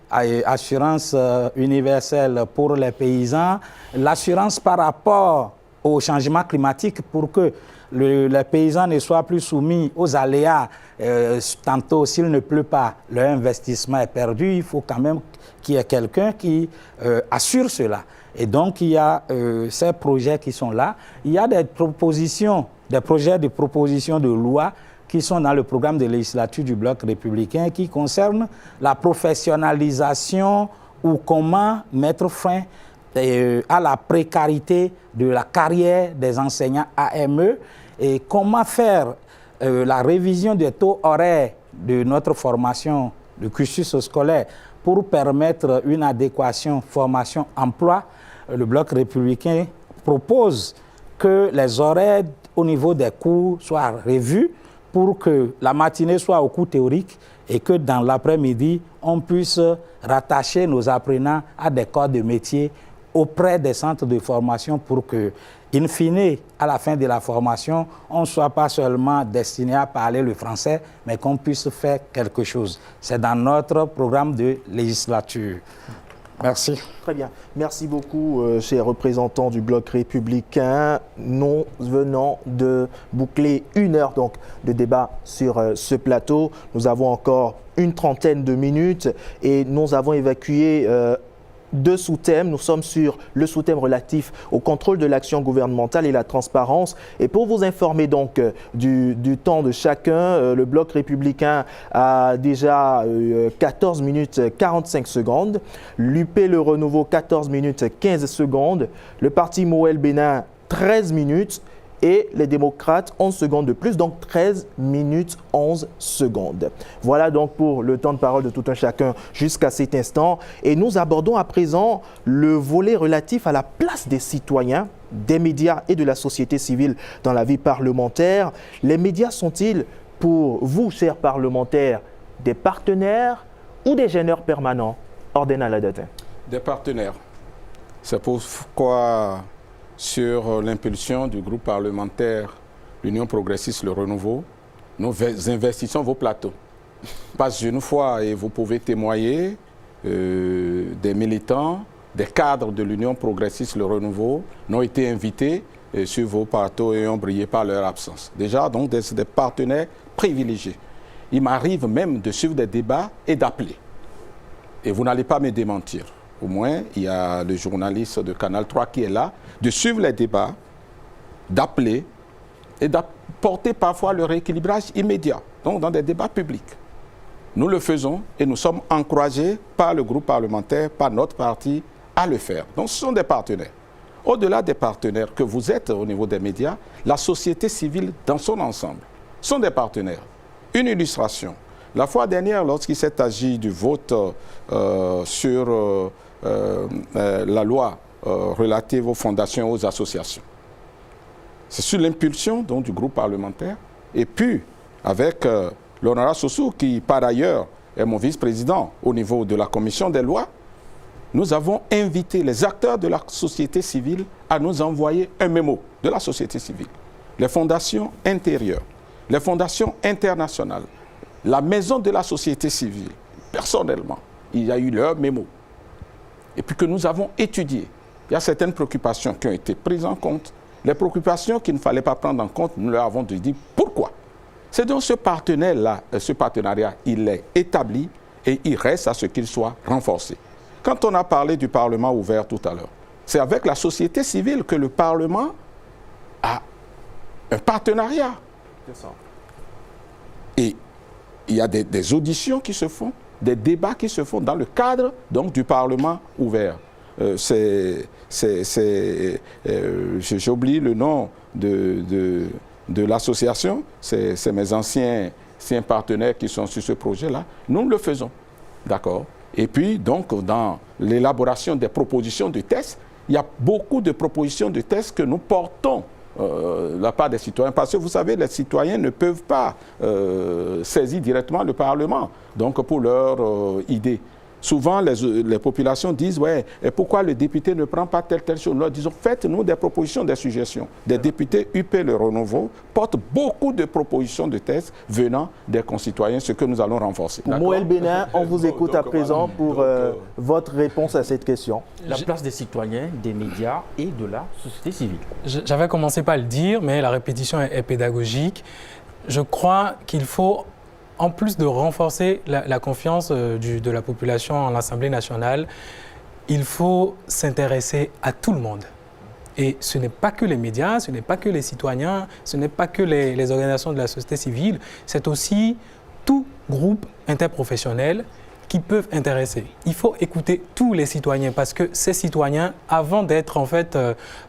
assurance universelle pour les paysans, l'assurance par rapport au changement climatique pour que les paysans ne soient plus soumis aux aléas. Tantôt, s'il ne pleut pas, leur investissement est perdu. Il faut quand même qu'il y ait quelqu'un qui assure cela. Et donc, il y a ces projets qui sont là. Il y a des propositions, des projets de propositions de loi qui sont dans le programme de législature du Bloc républicain qui concernent la professionnalisation ou comment mettre fin à la précarité de la carrière des enseignants AME et comment faire la révision des taux horaires de notre formation, de cursus scolaire, pour permettre une adéquation formation-emploi. Le Bloc républicain propose que les horaires au niveau des cours soient revus pour que la matinée soit au cours théorique et que dans l'après-midi, on puisse rattacher nos apprenants à des corps de métier auprès des centres de formation pour que, in fine, à la fin de la formation, on ne soit pas seulement destiné à parler le français, mais qu'on puisse faire quelque chose. C'est dans notre programme de législature. Merci. Très bien. Merci beaucoup, chers représentants du Bloc républicain. Nous venons de boucler 1 heure donc, de débat sur ce plateau. Nous avons encore une trentaine de minutes et nous avons évacué 2 sous-thèmes. Nous sommes sur le sous-thème relatif au contrôle de l'action gouvernementale et la transparence. Et pour vous informer donc du temps de chacun, le Bloc républicain a déjà 14 minutes 45 secondes. L'UP Le Renouveau 14 minutes 15 secondes. Le parti Moël Bénin 13 minutes. et les démocrates 11 secondes de plus, donc 13 minutes 11 secondes. Voilà donc pour le temps de parole de tout un chacun jusqu'à cet instant. Et nous abordons à présent le volet relatif à la place des citoyens, des médias et de la société civile dans la vie parlementaire. Les médias sont-ils, pour vous, chers parlementaires, des partenaires ou des gêneurs permanents? Ordena la date. Des partenaires. C'est pourquoi, sur l'impulsion du groupe parlementaire l'Union progressiste Le Renouveau, nous investissons vos plateaux. Parce qu'une fois, et vous pouvez témoigner, des militants, des cadres de l'Union progressiste Le Renouveau n'ont été invités sur vos plateaux et ont brillé par leur absence. Déjà, donc, des partenaires privilégiés. Il m'arrive même de suivre des débats et d'appeler. Et vous n'allez pas me démentir. Au moins, il y a le journaliste de Canal 3 qui est là, de suivre les débats, d'appeler et d'apporter parfois le rééquilibrage immédiat, donc dans des débats publics. Nous le faisons et nous sommes encouragés par le groupe parlementaire, par notre parti, à le faire. Donc ce sont des partenaires. Au-delà des partenaires que vous êtes au niveau des médias, la société civile dans son ensemble sont des partenaires. Une illustration. La fois dernière, lorsqu'il s'est agi du vote sur la loi relative aux fondations et aux associations, c'est sur l'impulsion du groupe parlementaire et puis avec l'honorable Sossou, qui par ailleurs est mon vice-président au niveau de la commission des lois, nous avons invité les acteurs de la société civile à nous envoyer un mémo de la société civile. Les fondations intérieures, les fondations internationales, la maison de la société civile, personnellement, il y a eu leur mémo. Et puis que nous avons étudié. Il y a certaines préoccupations qui ont été prises en compte. Les préoccupations qu'il ne fallait pas prendre en compte, nous leur avons dit pourquoi. C'est donc ce partenaire-là, ce partenariat, il est établi et il reste à ce qu'il soit renforcé. Quand on a parlé du Parlement ouvert tout à l'heure, c'est avec la société civile que le Parlement a un partenariat. C'est ça. Et il y a des auditions qui se font, des débats qui se font dans le cadre donc, du Parlement ouvert. J'oublie le nom de l'association, c'est mes anciens partenaires qui sont sur ce projet-là. Nous le faisons, d'accord. Et puis, donc, dans l'élaboration des propositions de tests, il y a beaucoup de propositions de tests que nous portons de la part des citoyens. Parce que vous savez, les citoyens ne peuvent pas saisir directement le Parlement donc pour leurs idées. Souvent, les populations disent, ouais, et pourquoi le député ne prend pas telle chose? Nous leur disons, faites-nous des propositions, des suggestions. Des députés UP Le Renouveau portent beaucoup de propositions de tests venant des concitoyens, ce que nous allons renforcer. Moël Bénin, on vous écoute à présent pour votre réponse à cette question. La place des citoyens, des médias et de la société civile. J'avais commencé par le dire, mais la répétition est pédagogique. Je crois qu'il faut, en plus de renforcer la confiance de la population en l'Assemblée nationale, il faut s'intéresser à tout le monde. Et ce n'est pas que les médias, ce n'est pas que les citoyens, ce n'est pas que les organisations de la société civile, c'est aussi tout groupe interprofessionnel qui peuvent intéresser. Il faut écouter tous les citoyens parce que ces citoyens, avant d'être en fait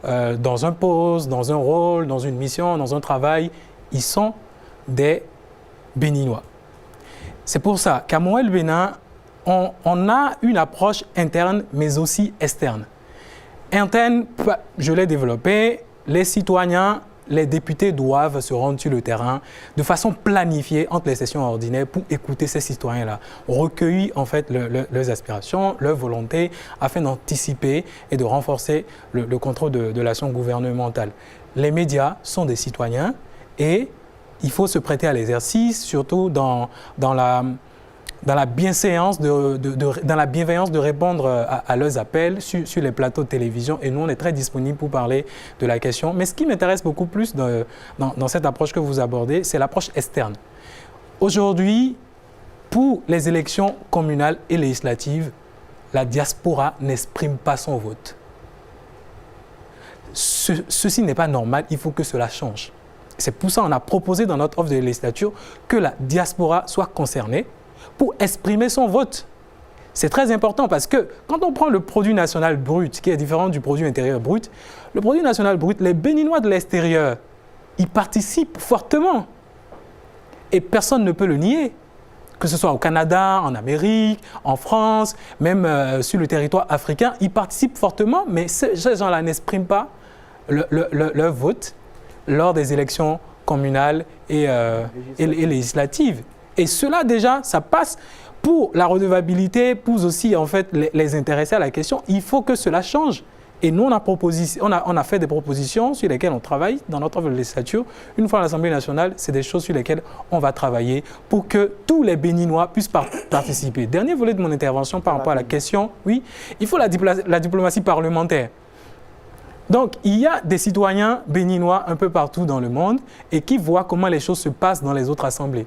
dans un poste, dans un rôle, dans une mission, dans un travail, ils sont des Béninois. C'est pour ça qu'à Moël Bénin, on a une approche interne, mais aussi externe. Interne, je l'ai développé, les citoyens, les députés doivent se rendre sur le terrain de façon planifiée entre les sessions ordinaires pour écouter ces citoyens-là, recueillir en fait leurs aspirations, leurs volontés, afin d'anticiper et de renforcer le contrôle de l'action gouvernementale. Les médias sont des citoyens et il faut se prêter à l'exercice, surtout dans la bienséance dans la bienveillance de répondre à leurs appels sur les plateaux de télévision. Et nous, on est très disponibles pour parler de la question. Mais ce qui m'intéresse beaucoup plus dans cette approche que vous abordez, c'est l'approche externe. Aujourd'hui, pour les élections communales et législatives, la diaspora n'exprime pas son vote. Ceci n'est pas normal, il faut que cela change. C'est pour ça qu'on a proposé dans notre offre de législature que la diaspora soit concernée pour exprimer son vote. C'est très important parce que quand on prend le produit national brut, qui est différent du produit intérieur brut, le produit national brut, les Béninois de l'extérieur ils participent fortement. Et personne ne peut le nier. Que ce soit au Canada, en Amérique, en France, même sur le territoire africain, ils participent fortement, mais ces gens-là n'expriment pas leur vote lors des élections communales et législatives. Et cela déjà, ça passe pour la redevabilité, pour aussi en fait les intéresser à la question. Il faut que cela change. Et nous, on a fait des propositions sur lesquelles on travaille dans notre législature. Une fois à l'Assemblée nationale, c'est des choses sur lesquelles on va travailler pour que tous les Béninois puissent participer. Dernier volet de mon intervention par rapport à la question, oui, il faut la diplomatie parlementaire. Donc, il y a des citoyens béninois un peu partout dans le monde et qui voient comment les choses se passent dans les autres assemblées.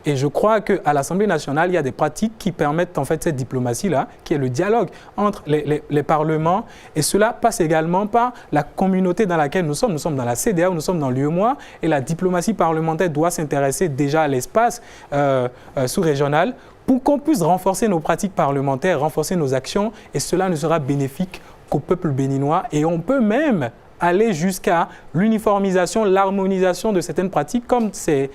Et je crois qu'à l'Assemblée nationale, il y a des pratiques qui permettent en fait cette diplomatie-là, qui est le dialogue entre les parlements. Et cela passe également par la communauté dans laquelle nous sommes. Nous sommes dans la CEDEAO, nous sommes dans l'UEMOA. Et la diplomatie parlementaire doit s'intéresser déjà à l'espace sous-régional pour qu'on puisse renforcer nos pratiques parlementaires, renforcer nos actions. Et cela ne sera bénéfique qu'au peuple béninois. Et on peut même aller jusqu'à l'uniformisation, l'harmonisation de certaines pratiques, comme c'est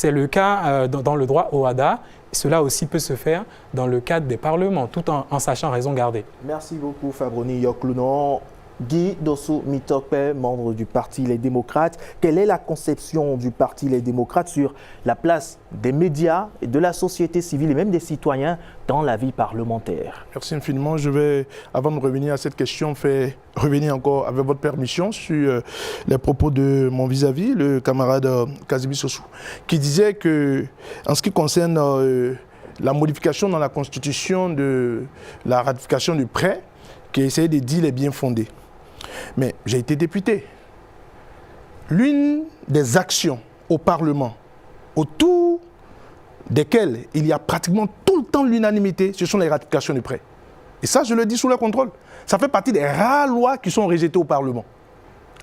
le cas dans le droit OHADA. Cela aussi peut se faire dans le cadre des parlements, tout en sachant raison garder. Merci beaucoup, Fabroni Yoklounon. Guy Dossou Mitokpe, membre du Parti Les Démocrates. Quelle est la conception du Parti Les Démocrates sur la place des médias, et de la société civile et même des citoyens dans la vie parlementaire? Merci infiniment. Je vais, avant de revenir à cette question, faire revenir encore, avec votre permission, sur les propos de mon vis-à-vis, le camarade Kazimi Sossou, qui disait que, en ce qui concerne la modification dans la Constitution de la ratification du prêt, qui essayait de dire les biens fondés. Mais j'ai été député. L'une des actions au Parlement, autour desquelles il y a pratiquement tout le temps l'unanimité, ce sont les ratifications du prêt. Et ça, je le dis sous le contrôle. Ça fait partie des rares lois qui sont rejetées au Parlement.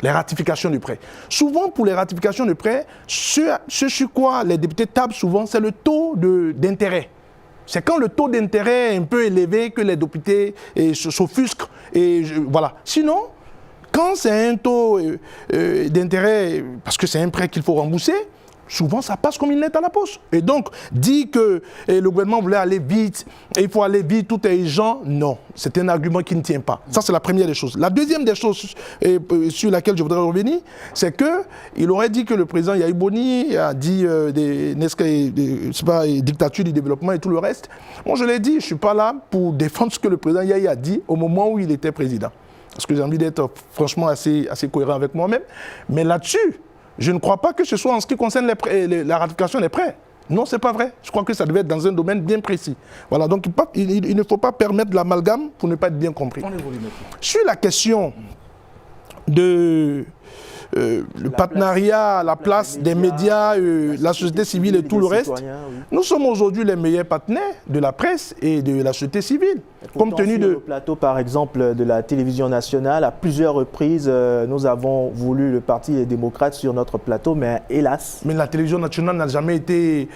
Les ratifications du prêt. Souvent, pour les ratifications du prêt, ce sur quoi les députés tablent souvent, c'est le taux d'intérêt. C'est quand le taux d'intérêt est un peu élevé que les députés s'offusquent. Voilà. Sinon, quand c'est un taux d'intérêt, parce que c'est un prêt qu'il faut rembourser, souvent ça passe comme une lettre à la poste. Et donc, dire que le gouvernement voulait aller vite, et il faut aller vite, tout est urgent, non. C'est un argument qui ne tient pas. Ça, c'est la première des choses. La deuxième des choses sur laquelle je voudrais revenir, c'est qu'il aurait dit que le président Yahi Boni a dit dictature du développement et tout le reste. Moi, je l'ai dit, je ne suis pas là pour défendre ce que le président Yahi a dit au moment où il était président. Parce que j'ai envie d'être franchement assez cohérent avec moi-même. Mais là-dessus, je ne crois pas que ce soit en ce qui concerne la ratification des prêts. Non, ce n'est pas vrai. Je crois que ça devait être dans un domaine bien précis. Voilà, donc il ne faut pas permettre l'amalgame pour ne pas être bien compris. Sur la question de le partenariat, la place des médias, la société civile et tout le reste, nous sommes aujourd'hui les meilleurs partenaires de la presse et de la société civile. Compte tenu de le plateau, par exemple, de la télévision nationale, à plusieurs reprises, nous avons voulu le Parti des démocrates sur notre plateau, mais hélas. Mais la télévision nationale n'a jamais été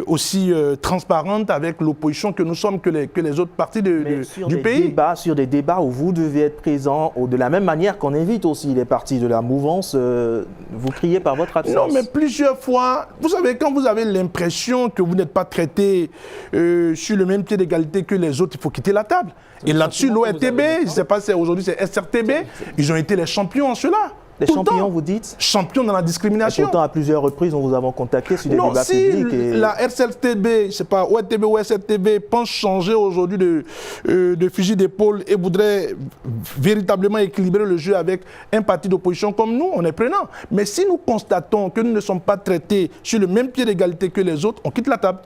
aussi transparente avec l'opposition que nous sommes que les autres partis du pays. Sur des débats où vous devez être présent, de la même manière qu'on invite aussi les partis de la mouvance, vous criez par votre absence. Non, mais plusieurs fois, vous savez, quand vous avez l'impression que vous n'êtes pas traité sur le même pied d'égalité que les autres, il faut quitter la table. Et là-dessus, l'ORTB, je ne sais pas si aujourd'hui c'est SRTB, ils ont été les champions en cela. Des champions, vous dites? Champions dans la discrimination. Et pourtant, à plusieurs reprises, nous vous avons contacté sur des débats publics. Et la RCRTB, je ne sais pas, ORTB ou SRTB pense changer aujourd'hui de fusil d'épaule et voudrait véritablement équilibrer le jeu avec un parti d'opposition comme nous, on est prenant. Mais si nous constatons que nous ne sommes pas traités sur le même pied d'égalité que les autres, on quitte la table.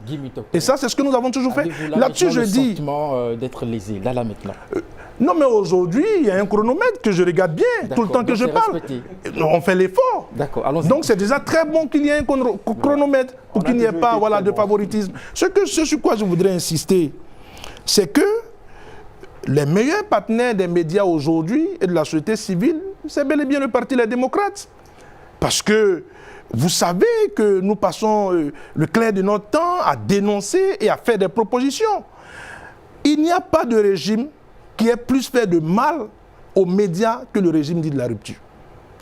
Et ça, c'est ce que nous avons toujours fait. Là-dessus, je dis... le sentiment d'être lésé, là maintenant. Non, mais aujourd'hui, il y a un chronomètre que je regarde bien, tout le temps que je parle. Respecté. On fait l'effort. Donc, c'est déjà très bon qu'il y ait un chronomètre pour qu'il n'y ait pas de favoritisme. Ce sur quoi je voudrais insister, c'est que les meilleurs partenaires des médias aujourd'hui et de la société civile, c'est bel et bien le Parti Les Démocrates. Parce que vous savez que nous passons le clair de notre temps à dénoncer et à faire des propositions. Il n'y a pas de régime qui est plus fait de mal aux médias que le régime dit de la rupture.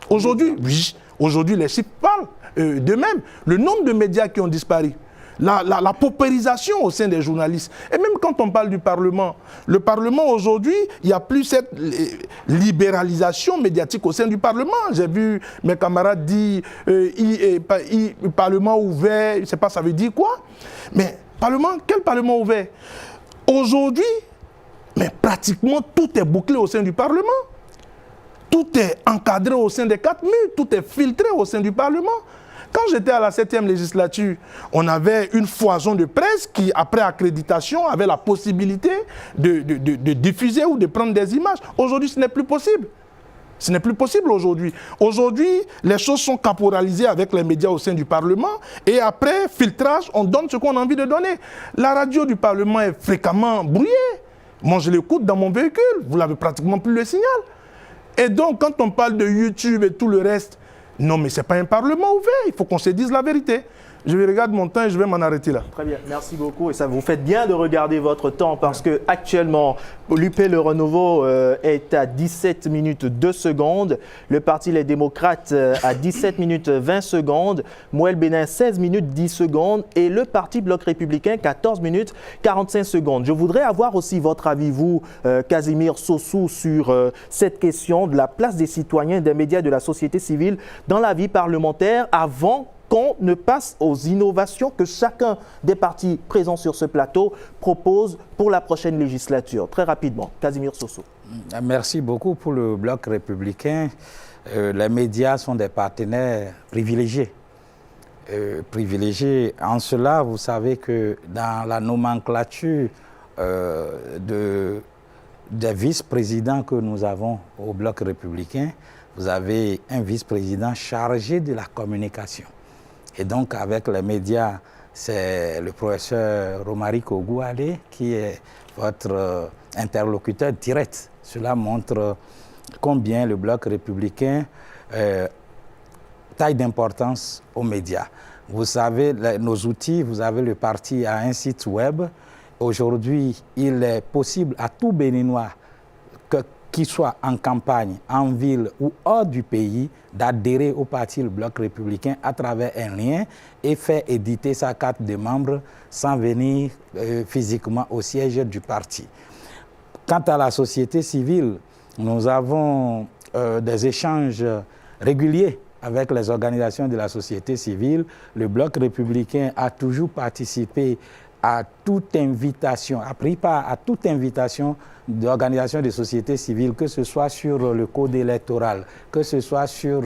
Aujourd'hui, oui, aujourd'hui les chiffres parlent d'eux-mêmes. Le nombre de médias qui ont disparu, la paupérisation au sein des journalistes. Et même quand on parle du Parlement, le Parlement aujourd'hui, il n'y a plus cette libéralisation médiatique au sein du Parlement. J'ai vu mes camarades dire Parlement ouvert, je ne sais pas ça veut dire quoi. Mais quel Parlement ouvert? Aujourd'hui, mais pratiquement tout est bouclé au sein du Parlement. Tout est encadré au sein des 4 murs, tout est filtré au sein du Parlement. Quand j'étais à la 7e législature, on avait une foison de presse qui, après accréditation, avait la possibilité de diffuser ou de prendre des images. Aujourd'hui, ce n'est plus possible. Ce n'est plus possible aujourd'hui. Aujourd'hui, les choses sont caporalisées avec les médias au sein du Parlement et après, filtrage, on donne ce qu'on a envie de donner. La radio du Parlement est fréquemment brouillée. Moi, je l'écoute dans mon véhicule. Vous n'avez pratiquement plus le signal. Et donc, quand on parle de YouTube et tout le reste, non, mais ce n'est pas un Parlement ouvert. Il faut qu'on se dise la vérité. Je vais regarder mon temps et je vais m'en arrêter là. Très bien, merci beaucoup. Et ça vous fait bien de regarder votre temps parce que actuellement, l'UP Le Renouveau est à 17 minutes 2 secondes. Le Parti Les Démocrates à 17 minutes 20 secondes. Moël Bénin 16 minutes 10 secondes. Et le Parti Bloc Républicain 14 minutes 45 secondes. Je voudrais avoir aussi votre avis, vous, Casimir Sossou, sur cette question de la place des citoyens, des médias, de la société civile dans la vie parlementaire avant qu'on ne passe aux innovations que chacun des partis présents sur ce plateau propose pour la prochaine législature. Très rapidement, Casimir Sossou. Merci beaucoup pour le Bloc républicain. Les médias sont des partenaires privilégiés. En cela, vous savez que dans la nomenclature des vice-présidents que nous avons au Bloc républicain, vous avez un vice-président chargé de la communication. Et donc, avec les médias, c'est le professeur Romaric Ogouale qui est votre interlocuteur direct. Cela montre combien le Bloc républicain taille d'importance aux médias. Vous savez, nos outils, vous avez le parti à un site web. Aujourd'hui, il est possible à tout Béninois, qu'il soit en campagne, en ville ou hors du pays, d'adhérer au parti le Bloc républicain à travers un lien et faire éditer sa carte de membre sans venir physiquement au siège du parti. Quant à la société civile, nous avons des échanges réguliers avec les organisations de la société civile. Le Bloc républicain a toujours participé à toute invitation, a pris part à toute invitation d'organisations de société civile, que ce soit sur le code électoral, que ce soit sur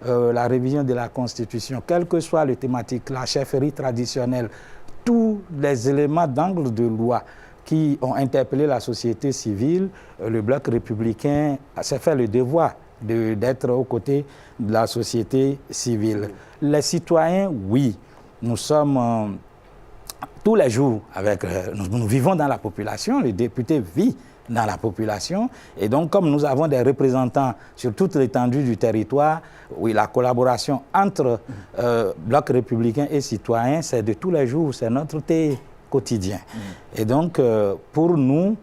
la révision de la Constitution, quelle que soit la thématique, la chefferie traditionnelle, tous les éléments d'angle de loi qui ont interpellé la société civile, le Bloc républicain s'est fait le devoir d'être aux côtés de la société civile. Les citoyens, oui, nous sommes tous les jours, nous vivons dans la population, les députés vivent dans la population, et donc comme nous avons des représentants sur toute l'étendue du territoire, oui, la collaboration entre Bloc républicain et citoyens, c'est de tous les jours, c'est notre thé quotidien. Et donc, pour nous,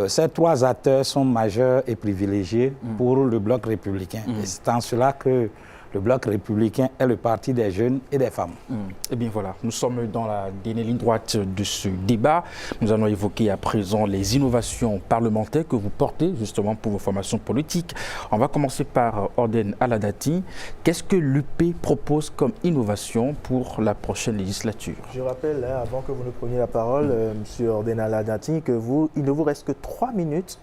ces trois acteurs sont majeurs et privilégiés pour le Bloc républicain. Et c'est en cela que le Bloc républicain est le parti des jeunes et des femmes. Eh bien voilà, nous sommes dans la dernière ligne droite de ce débat. Nous allons évoquer à présent les innovations parlementaires que vous portez justement pour vos formations politiques. On va commencer par Orden Aladati. Qu'est-ce que l'UP propose comme innovation pour la prochaine législature? Je rappelle, avant que vous ne preniez la parole, M. Orden Aladati, il ne vous reste que 3 minutes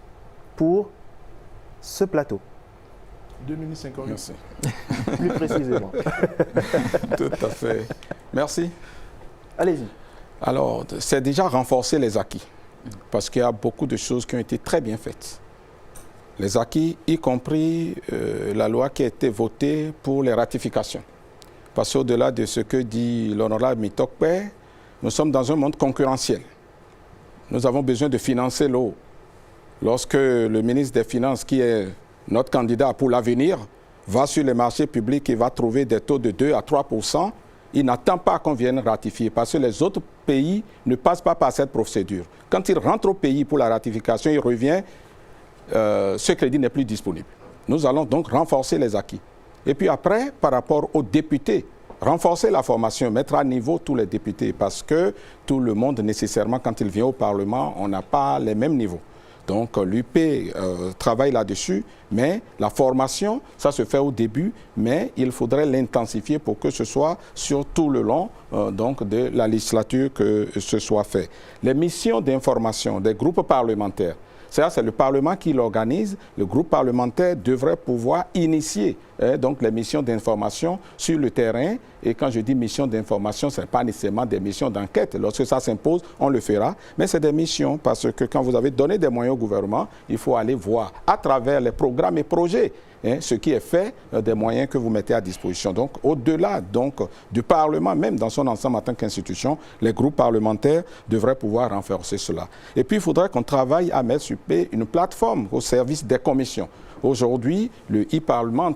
pour ce plateau. 2 minutes 58. Merci. Plus précisément. Tout à fait. Merci. Allez-y. Alors, c'est déjà renforcer les acquis, parce qu'il y a beaucoup de choses qui ont été très bien faites. Les acquis, y compris la loi qui a été votée pour les ratifications. Parce qu'au-delà de ce que dit l'honorable Mitokpe, nous sommes dans un monde concurrentiel. Nous avons besoin de financer l'eau. Lorsque le ministre des Finances, qui est notre candidat pour l'avenir, va sur les marchés publics et va trouver des taux de 2 à 3%, il n'attend pas qu'on vienne ratifier parce que les autres pays ne passent pas par cette procédure. Quand il rentre au pays pour la ratification, il revient, ce crédit n'est plus disponible. Nous allons donc renforcer les acquis. Et puis après, par rapport aux députés, renforcer la formation, mettre à niveau tous les députés, parce que tout le monde, nécessairement, quand il vient au Parlement, on n'a pas les mêmes niveaux. Donc l'UP travaille là-dessus, mais la formation, ça se fait au début, mais il faudrait l'intensifier pour que ce soit sur tout le long donc de la législature que ce soit fait. Les missions d'information des groupes parlementaires, ça, c'est le Parlement qui l'organise. Le groupe parlementaire devrait pouvoir initier donc les missions d'information sur le terrain. Et quand je dis mission d'information, ce n'est pas nécessairement des missions d'enquête. Lorsque ça s'impose, on le fera. Mais c'est des missions parce que quand vous avez donné des moyens au gouvernement, il faut aller voir à travers les programmes et projets ce qui est fait des moyens que vous mettez à disposition. Donc, au-delà du Parlement, même dans son ensemble en tant qu'institution, les groupes parlementaires devraient pouvoir renforcer cela. Et puis, il faudrait qu'on travaille à mettre sur pied une plateforme au service des commissions. Aujourd'hui, le e-Parlement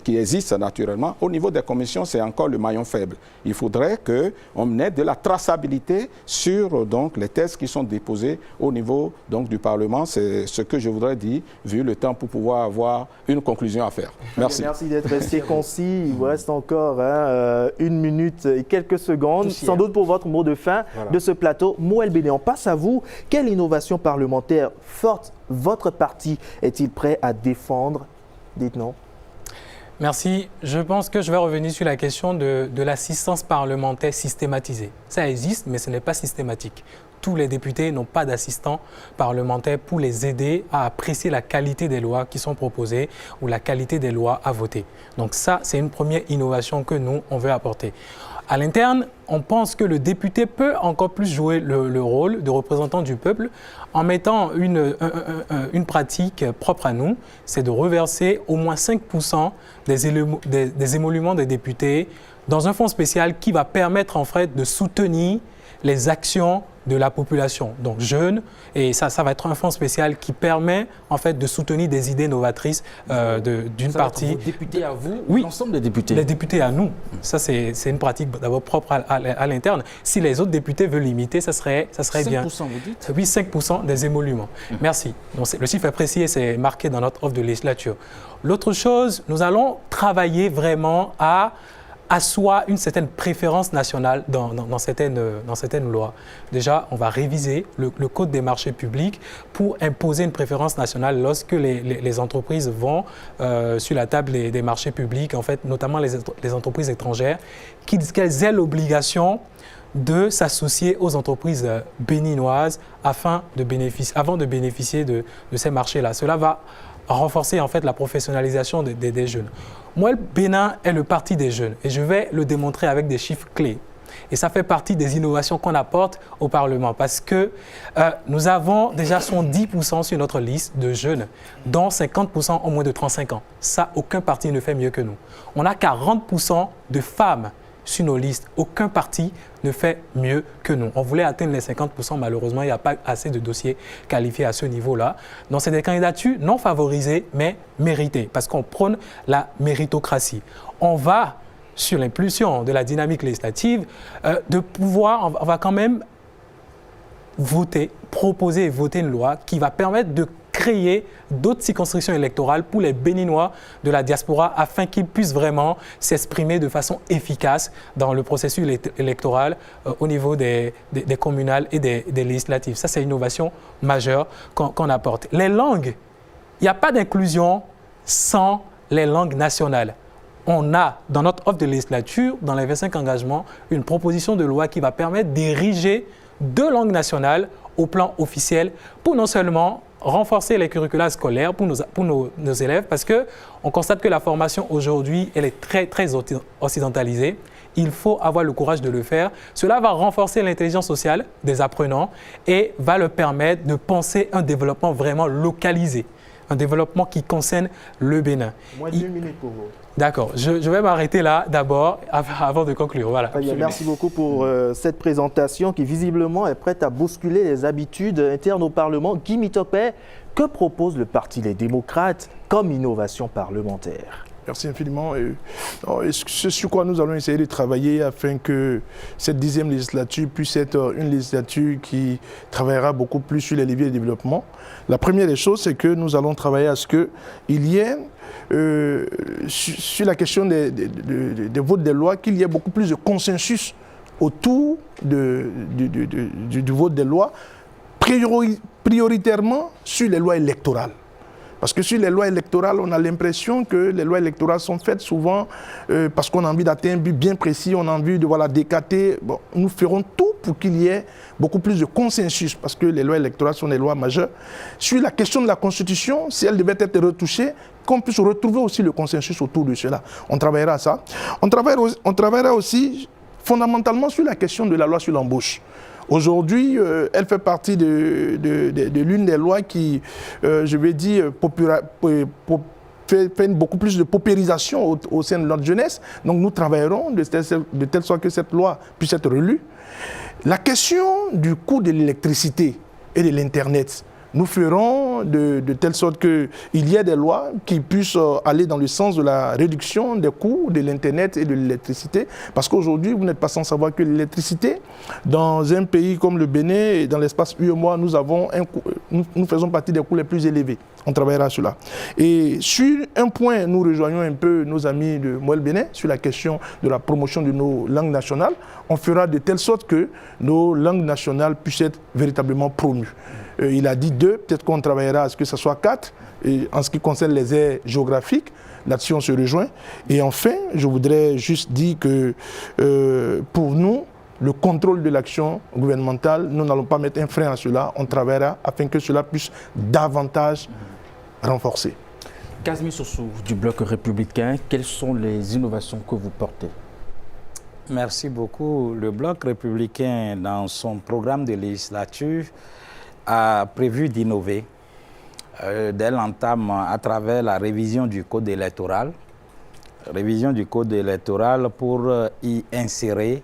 qui existe naturellement, au niveau des commissions, c'est encore le maillon faible. Il faudrait qu'on ait de la traçabilité sur les textes qui sont déposés au niveau du Parlement. C'est ce que je voudrais dire, vu le temps pour pouvoir avoir une conclusion à faire. Merci. Merci d'être resté concis. Il vous reste encore 1 minute et quelques secondes, sans doute pour votre mot de fin de ce plateau. Moël Béné, on passe à vous. Quelle innovation parlementaire forte votre parti est-il prêt à défendre? Dites-nous. Merci. Je pense que je vais revenir sur la question de l'assistance parlementaire systématisée. Ça existe, mais ce n'est pas systématique. Tous les députés n'ont pas d'assistants parlementaires pour les aider à apprécier la qualité des lois qui sont proposées ou la qualité des lois à voter. Donc ça, c'est une première innovation que nous, on veut apporter. À l'interne, on pense que le député peut encore plus jouer le rôle de représentant du peuple en mettant une pratique propre à nous, c'est de reverser au moins 5% des émoluments des députés dans un fonds spécial qui va permettre en fait de soutenir les actions de la population, donc jeunes, et ça va être un fonds spécial qui permet en fait de soutenir des idées novatrices d'une partie. Vos députés à vous, oui, l'ensemble des députés. Les députés à nous. Ça c'est une pratique d'abord propre à l'interne. Si les autres députés veulent l'imiter, ça serait 5%, bien. 5% vous dites? Oui, 5% des émoluments. Merci. Donc le chiffre est précis et c'est marqué dans notre offre de législature. L'autre chose, nous allons travailler vraiment à assoit une certaine préférence nationale dans certaines lois. Déjà, on va réviser le Code des marchés publics pour imposer une préférence nationale lorsque les entreprises vont sur la table des marchés publics, en fait, notamment les entreprises étrangères, qu'elles aient l'obligation de s'associer aux entreprises béninoises avant de bénéficier de ces marchés-là. Cela va renforcer en fait la professionnalisation des jeunes. Moi, le Bénin est le parti des jeunes et je vais le démontrer avec des chiffres clés. Et ça fait partie des innovations qu'on apporte au Parlement parce que nous avons déjà 10% sur notre liste de jeunes, dont 50% ont moins de 35 ans. Ça, aucun parti ne fait mieux que nous. On a 40% de femmes sur nos listes. Aucun parti ne fait mieux que nous. On voulait atteindre les 50%, malheureusement, il n'y a pas assez de dossiers qualifiés à ce niveau-là. Donc, c'est des candidatures non favorisées, mais méritées, parce qu'on prône la méritocratie. On va, sur l'impulsion de la dynamique législative, on va quand même proposer et voter une loi qui va permettre de créer d'autres circonscriptions électorales pour les Béninois de la diaspora afin qu'ils puissent vraiment s'exprimer de façon efficace dans le processus électoral au niveau des communales et des législatives. Ça, c'est une innovation majeure qu'on apporte. Les langues, il n'y a pas d'inclusion sans les langues nationales. On a, dans notre offre de législature, dans les 25 engagements, une proposition de loi qui va permettre d'ériger 2 langues nationales au plan officiel pour non seulement renforcer les curricula scolaires pour nos élèves parce qu'on constate que la formation aujourd'hui, elle est très, très occidentalisée. Il faut avoir le courage de le faire. Cela va renforcer l'intelligence sociale des apprenants et va leur permettre de penser un développement vraiment localisé, un développement qui concerne le Bénin. Moins d'1 minute pour vous. D'accord, je vais m'arrêter là d'abord avant de conclure. Voilà. Merci beaucoup pour cette présentation qui visiblement est prête à bousculer les habitudes internes au Parlement. Guy Mitopé, que propose le Parti Les Démocrates comme innovation parlementaire? Merci infiniment. Ce sur quoi nous allons essayer de travailler afin que cette 10e législature puisse être une législature qui travaillera beaucoup plus sur les leviers de développement. La première des choses, c'est que nous allons travailler à ce qu'il y ait, sur la question des votes des lois, qu'il y ait beaucoup plus de consensus autour du vote des lois, prioritairement sur les lois électorales. Parce que sur les lois électorales, on a l'impression que les lois électorales sont faites souvent parce qu'on a envie d'atteindre un but bien précis, on a envie de décater. Bon, nous ferons tout pour qu'il y ait beaucoup plus de consensus, parce que les lois électorales sont des lois majeures. Sur la question de la Constitution, si elle devait être retouchée, qu'on puisse retrouver aussi le consensus autour de cela. On travaillera à ça. On travaillera aussi fondamentalement sur la question de la loi sur l'embauche. Aujourd'hui, elle fait partie de l'une des lois qui, je vais dire, fait beaucoup plus de paupérisation au sein de notre jeunesse. Donc nous travaillerons de telle sorte que cette loi puisse être relue. La question du coût de l'électricité et de l'Internet, nous ferons de telle sorte qu'il y ait des lois qui puissent aller dans le sens de la réduction des coûts de l'Internet et de l'électricité. Parce qu'aujourd'hui, vous n'êtes pas sans savoir que l'électricité, dans un pays comme le Bénin et dans l'espace UEMOA, nous faisons partie des coûts les plus élevés. On travaillera sur cela. Et sur un point, nous rejoignons un peu nos amis de Moël Bénin sur la question de la promotion de nos langues nationales. On fera de telle sorte que nos langues nationales puissent être véritablement promues. Il a dit 2, peut-être qu'on travaillera à ce que ce soit 4. Et en ce qui concerne les aires géographiques, là-dessus on se rejoint. Et enfin, je voudrais juste dire que pour nous, le contrôle de l'action gouvernementale, nous n'allons pas mettre un frein à cela. On travaillera afin que cela puisse davantage renforcer. Casimir Sossou du Bloc républicain, quelles sont les innovations que vous portez? Merci beaucoup. Le Bloc républicain, dans son programme de législature, a prévu d'innover dès l'entame à travers la révision du code électoral. Révision du code électoral pour y insérer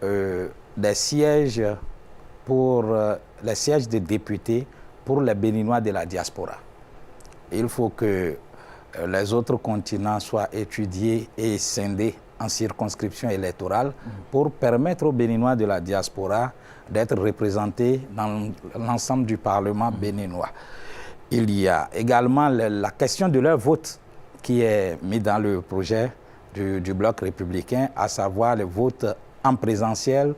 des sièges pour les sièges de députés pour les Béninois de la diaspora. Il faut que les autres continents soient étudiés et scindés en circonscription électorale pour permettre aux Béninois de la diaspora d'être représentés dans l'ensemble du Parlement béninois. Il y a également la question de leur vote qui est mis dans le projet du Bloc républicain, à savoir le vote en présentiel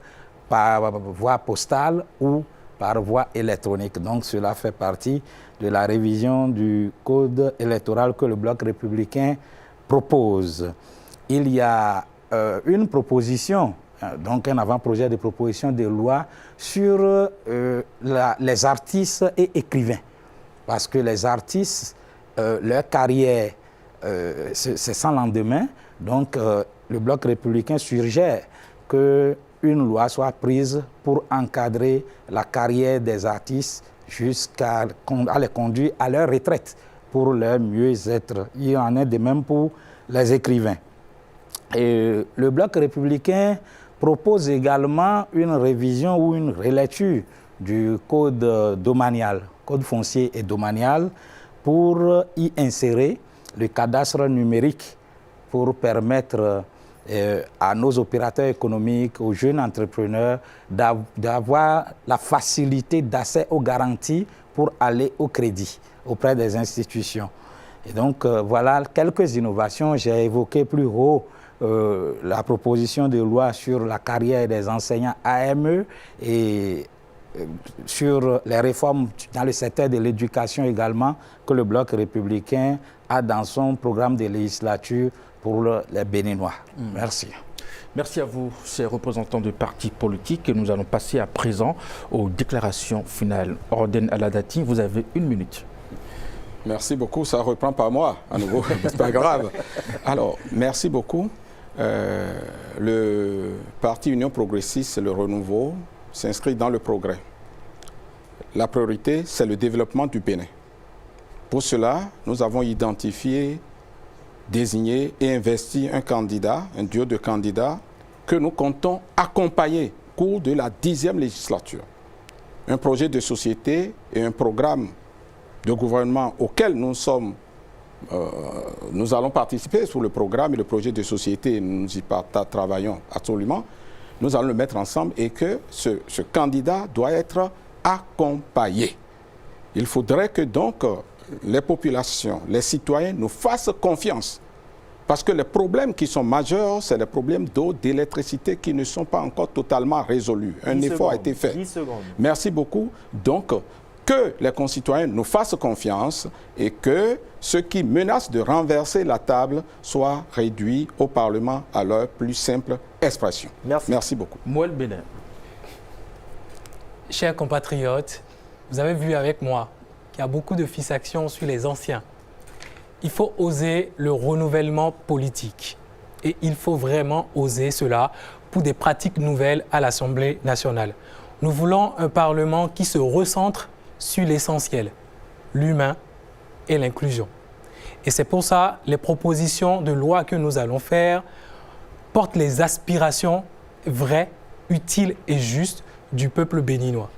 par voie postale ou par voie électronique. Donc cela fait partie de la révision du code électoral que le Bloc républicain propose. Il y a une proposition, donc un avant-projet de proposition de loi sur les artistes et écrivains. Parce que les artistes, leur carrière, c'est sans lendemain. Donc le Bloc républicain suggère qu'une loi soit prise pour encadrer la carrière des artistes jusqu'à les conduire à leur retraite pour leur mieux-être. Il y en a de même pour les écrivains. Et le Bloc républicain propose également une révision ou une relecture du code domanial, code foncier et domanial, pour y insérer le cadastre numérique pour permettre à nos opérateurs économiques, aux jeunes entrepreneurs, d'avoir la facilité d'accès aux garanties pour aller au crédit auprès des institutions. Et donc, voilà quelques innovations. J'ai évoqué plus haut la proposition de loi sur la carrière des enseignants AME et sur les réformes dans le secteur de l'éducation également que le Bloc républicain a dans son programme de législature pour les Béninois. Merci. Merci à vous, ces représentants de partis politiques. Nous allons passer à présent aux déclarations finales. Orden Aladati, vous avez 1 minute. Merci beaucoup. Ça reprend par moi à nouveau. C'est pas grave. Alors, merci beaucoup. Le parti Union progressiste, le renouveau, s'inscrit dans le progrès. La priorité, c'est le développement du Bénin. Pour cela, nous avons identifié, désigné et investi un candidat, un duo de candidats que nous comptons accompagner au cours de la 10e législature. Un projet de société et un programme de gouvernement auquel nous sommes nous allons participer sur le programme et le projet de société, nous y travaillons absolument. Nous allons le mettre ensemble et que ce candidat doit être accompagné. Il faudrait que donc les populations, les citoyens nous fassent confiance. Parce que les problèmes qui sont majeurs, c'est les problèmes d'eau, d'électricité qui ne sont pas encore totalement résolus. Un effort a été fait. 10 secondes. Merci beaucoup. Donc, que les concitoyens nous fassent confiance et que ceux qui menacent de renverser la table soient réduits au Parlement à leur plus simple expression. Merci. Merci beaucoup. Mouel Bénin. Chers compatriotes, vous avez vu avec moi qu'il y a beaucoup de fixations sur les anciens. Il faut oser le renouvellement politique. Et il faut vraiment oser cela pour des pratiques nouvelles à l'Assemblée nationale. Nous voulons un Parlement qui se recentre sur l'essentiel, l'humain et l'inclusion. Et c'est pour ça que les propositions de loi que nous allons faire portent les aspirations vraies, utiles et justes du peuple béninois.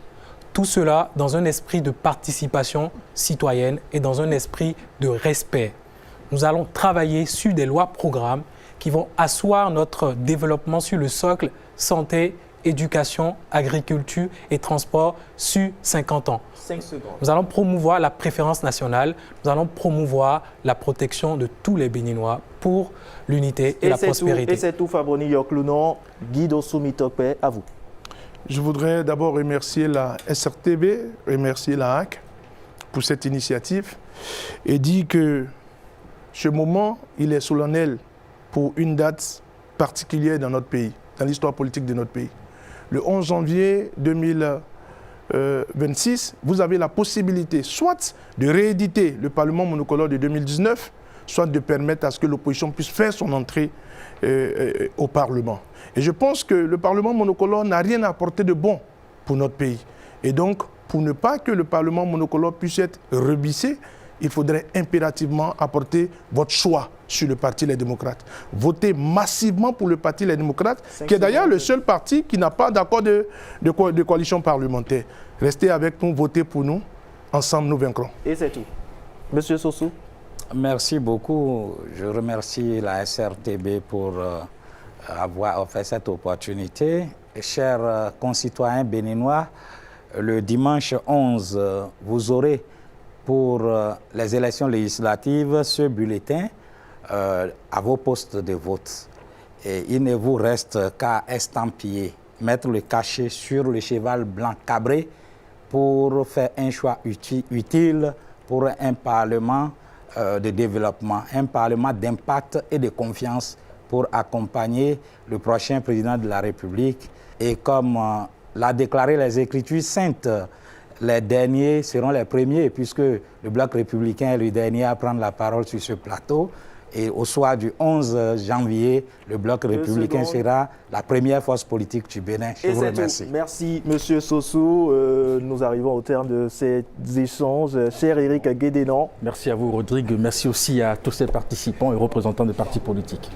Tout cela dans un esprit de participation citoyenne et dans un esprit de respect. Nous allons travailler sur des lois-programmes qui vont asseoir notre développement sur le socle santé, éducation, agriculture et transport sur 50 ans. 5 secondes. Nous allons promouvoir la préférence nationale, nous allons promouvoir la protection de tous les Béninois pour l'unité et la prospérité. Et c'est tout, Fabroni Yoklounon, Guido Soumitokpe, à vous. Je voudrais d'abord remercier la SRTB, remercier la HAC pour cette initiative et dire que ce moment, il est solennel pour une date particulière dans notre pays, dans l'histoire politique de notre pays. Le 11 janvier 2026, vous avez la possibilité soit de rééditer le Parlement monocolore de 2019, soit de permettre à ce que l'opposition puisse faire son entrée au Parlement. Et je pense que le Parlement monocolore n'a rien à apporter de bon pour notre pays. Et donc, pour ne pas que le Parlement monocolore puisse être rebissé, il faudrait impérativement apporter votre choix sur le Parti Les Démocrates. Votez massivement pour le Parti Les Démocrates, qui est d'ailleurs le seul parti qui n'a pas d'accord de coalition parlementaire. Restez avec nous, votez pour nous. Ensemble, nous vaincrons. Et c'est tout. Monsieur Sossou. Merci beaucoup. Je remercie la SRTB pour avoir offert cette opportunité. Chers concitoyens béninois, le dimanche 11, vous aurez pour les élections législatives ce bulletin à vos postes de vote. Et il ne vous reste qu'à estampiller, mettre le cachet sur le cheval blanc cabré pour faire un choix utile pour un Parlement de développement, un Parlement d'impact et de confiance pour accompagner le prochain président de la République. Et comme l'a déclaré les Écritures saintes, les derniers seront les premiers, puisque le Bloc républicain est le dernier à prendre la parole sur ce plateau. Et au soir du 11 janvier, le Bloc républicain sera la première force politique du Bénin. Je vous remercie. Merci, Monsieur Sossou. Nous arrivons au terme de ces échanges. Cher Éric Guédénan. Merci à vous, Rodrigue. Merci aussi à tous ces participants et représentants des partis politiques.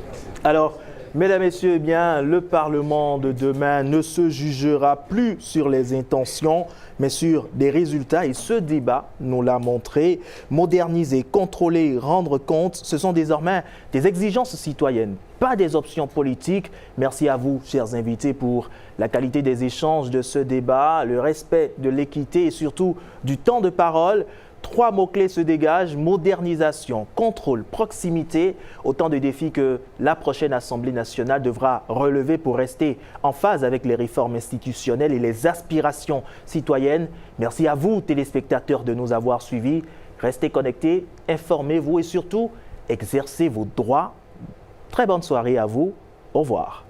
Alors, mesdames, messieurs, eh bien, le Parlement de demain ne se jugera plus sur les intentions, mais sur des résultats. Et ce débat nous l'a montré. Moderniser, contrôler, rendre compte, ce sont désormais des exigences citoyennes, pas des options politiques. Merci à vous, chers invités, pour la qualité des échanges de ce débat, le respect de l'équité et surtout du temps de parole. 3 mots-clés se dégagent: modernisation, contrôle, proximité. Autant de défis que la prochaine Assemblée nationale devra relever pour rester en phase avec les réformes institutionnelles et les aspirations citoyennes. Merci à vous, téléspectateurs, de nous avoir suivis. Restez connectés, informez-vous et surtout, exercez vos droits. Très bonne soirée à vous. Au revoir.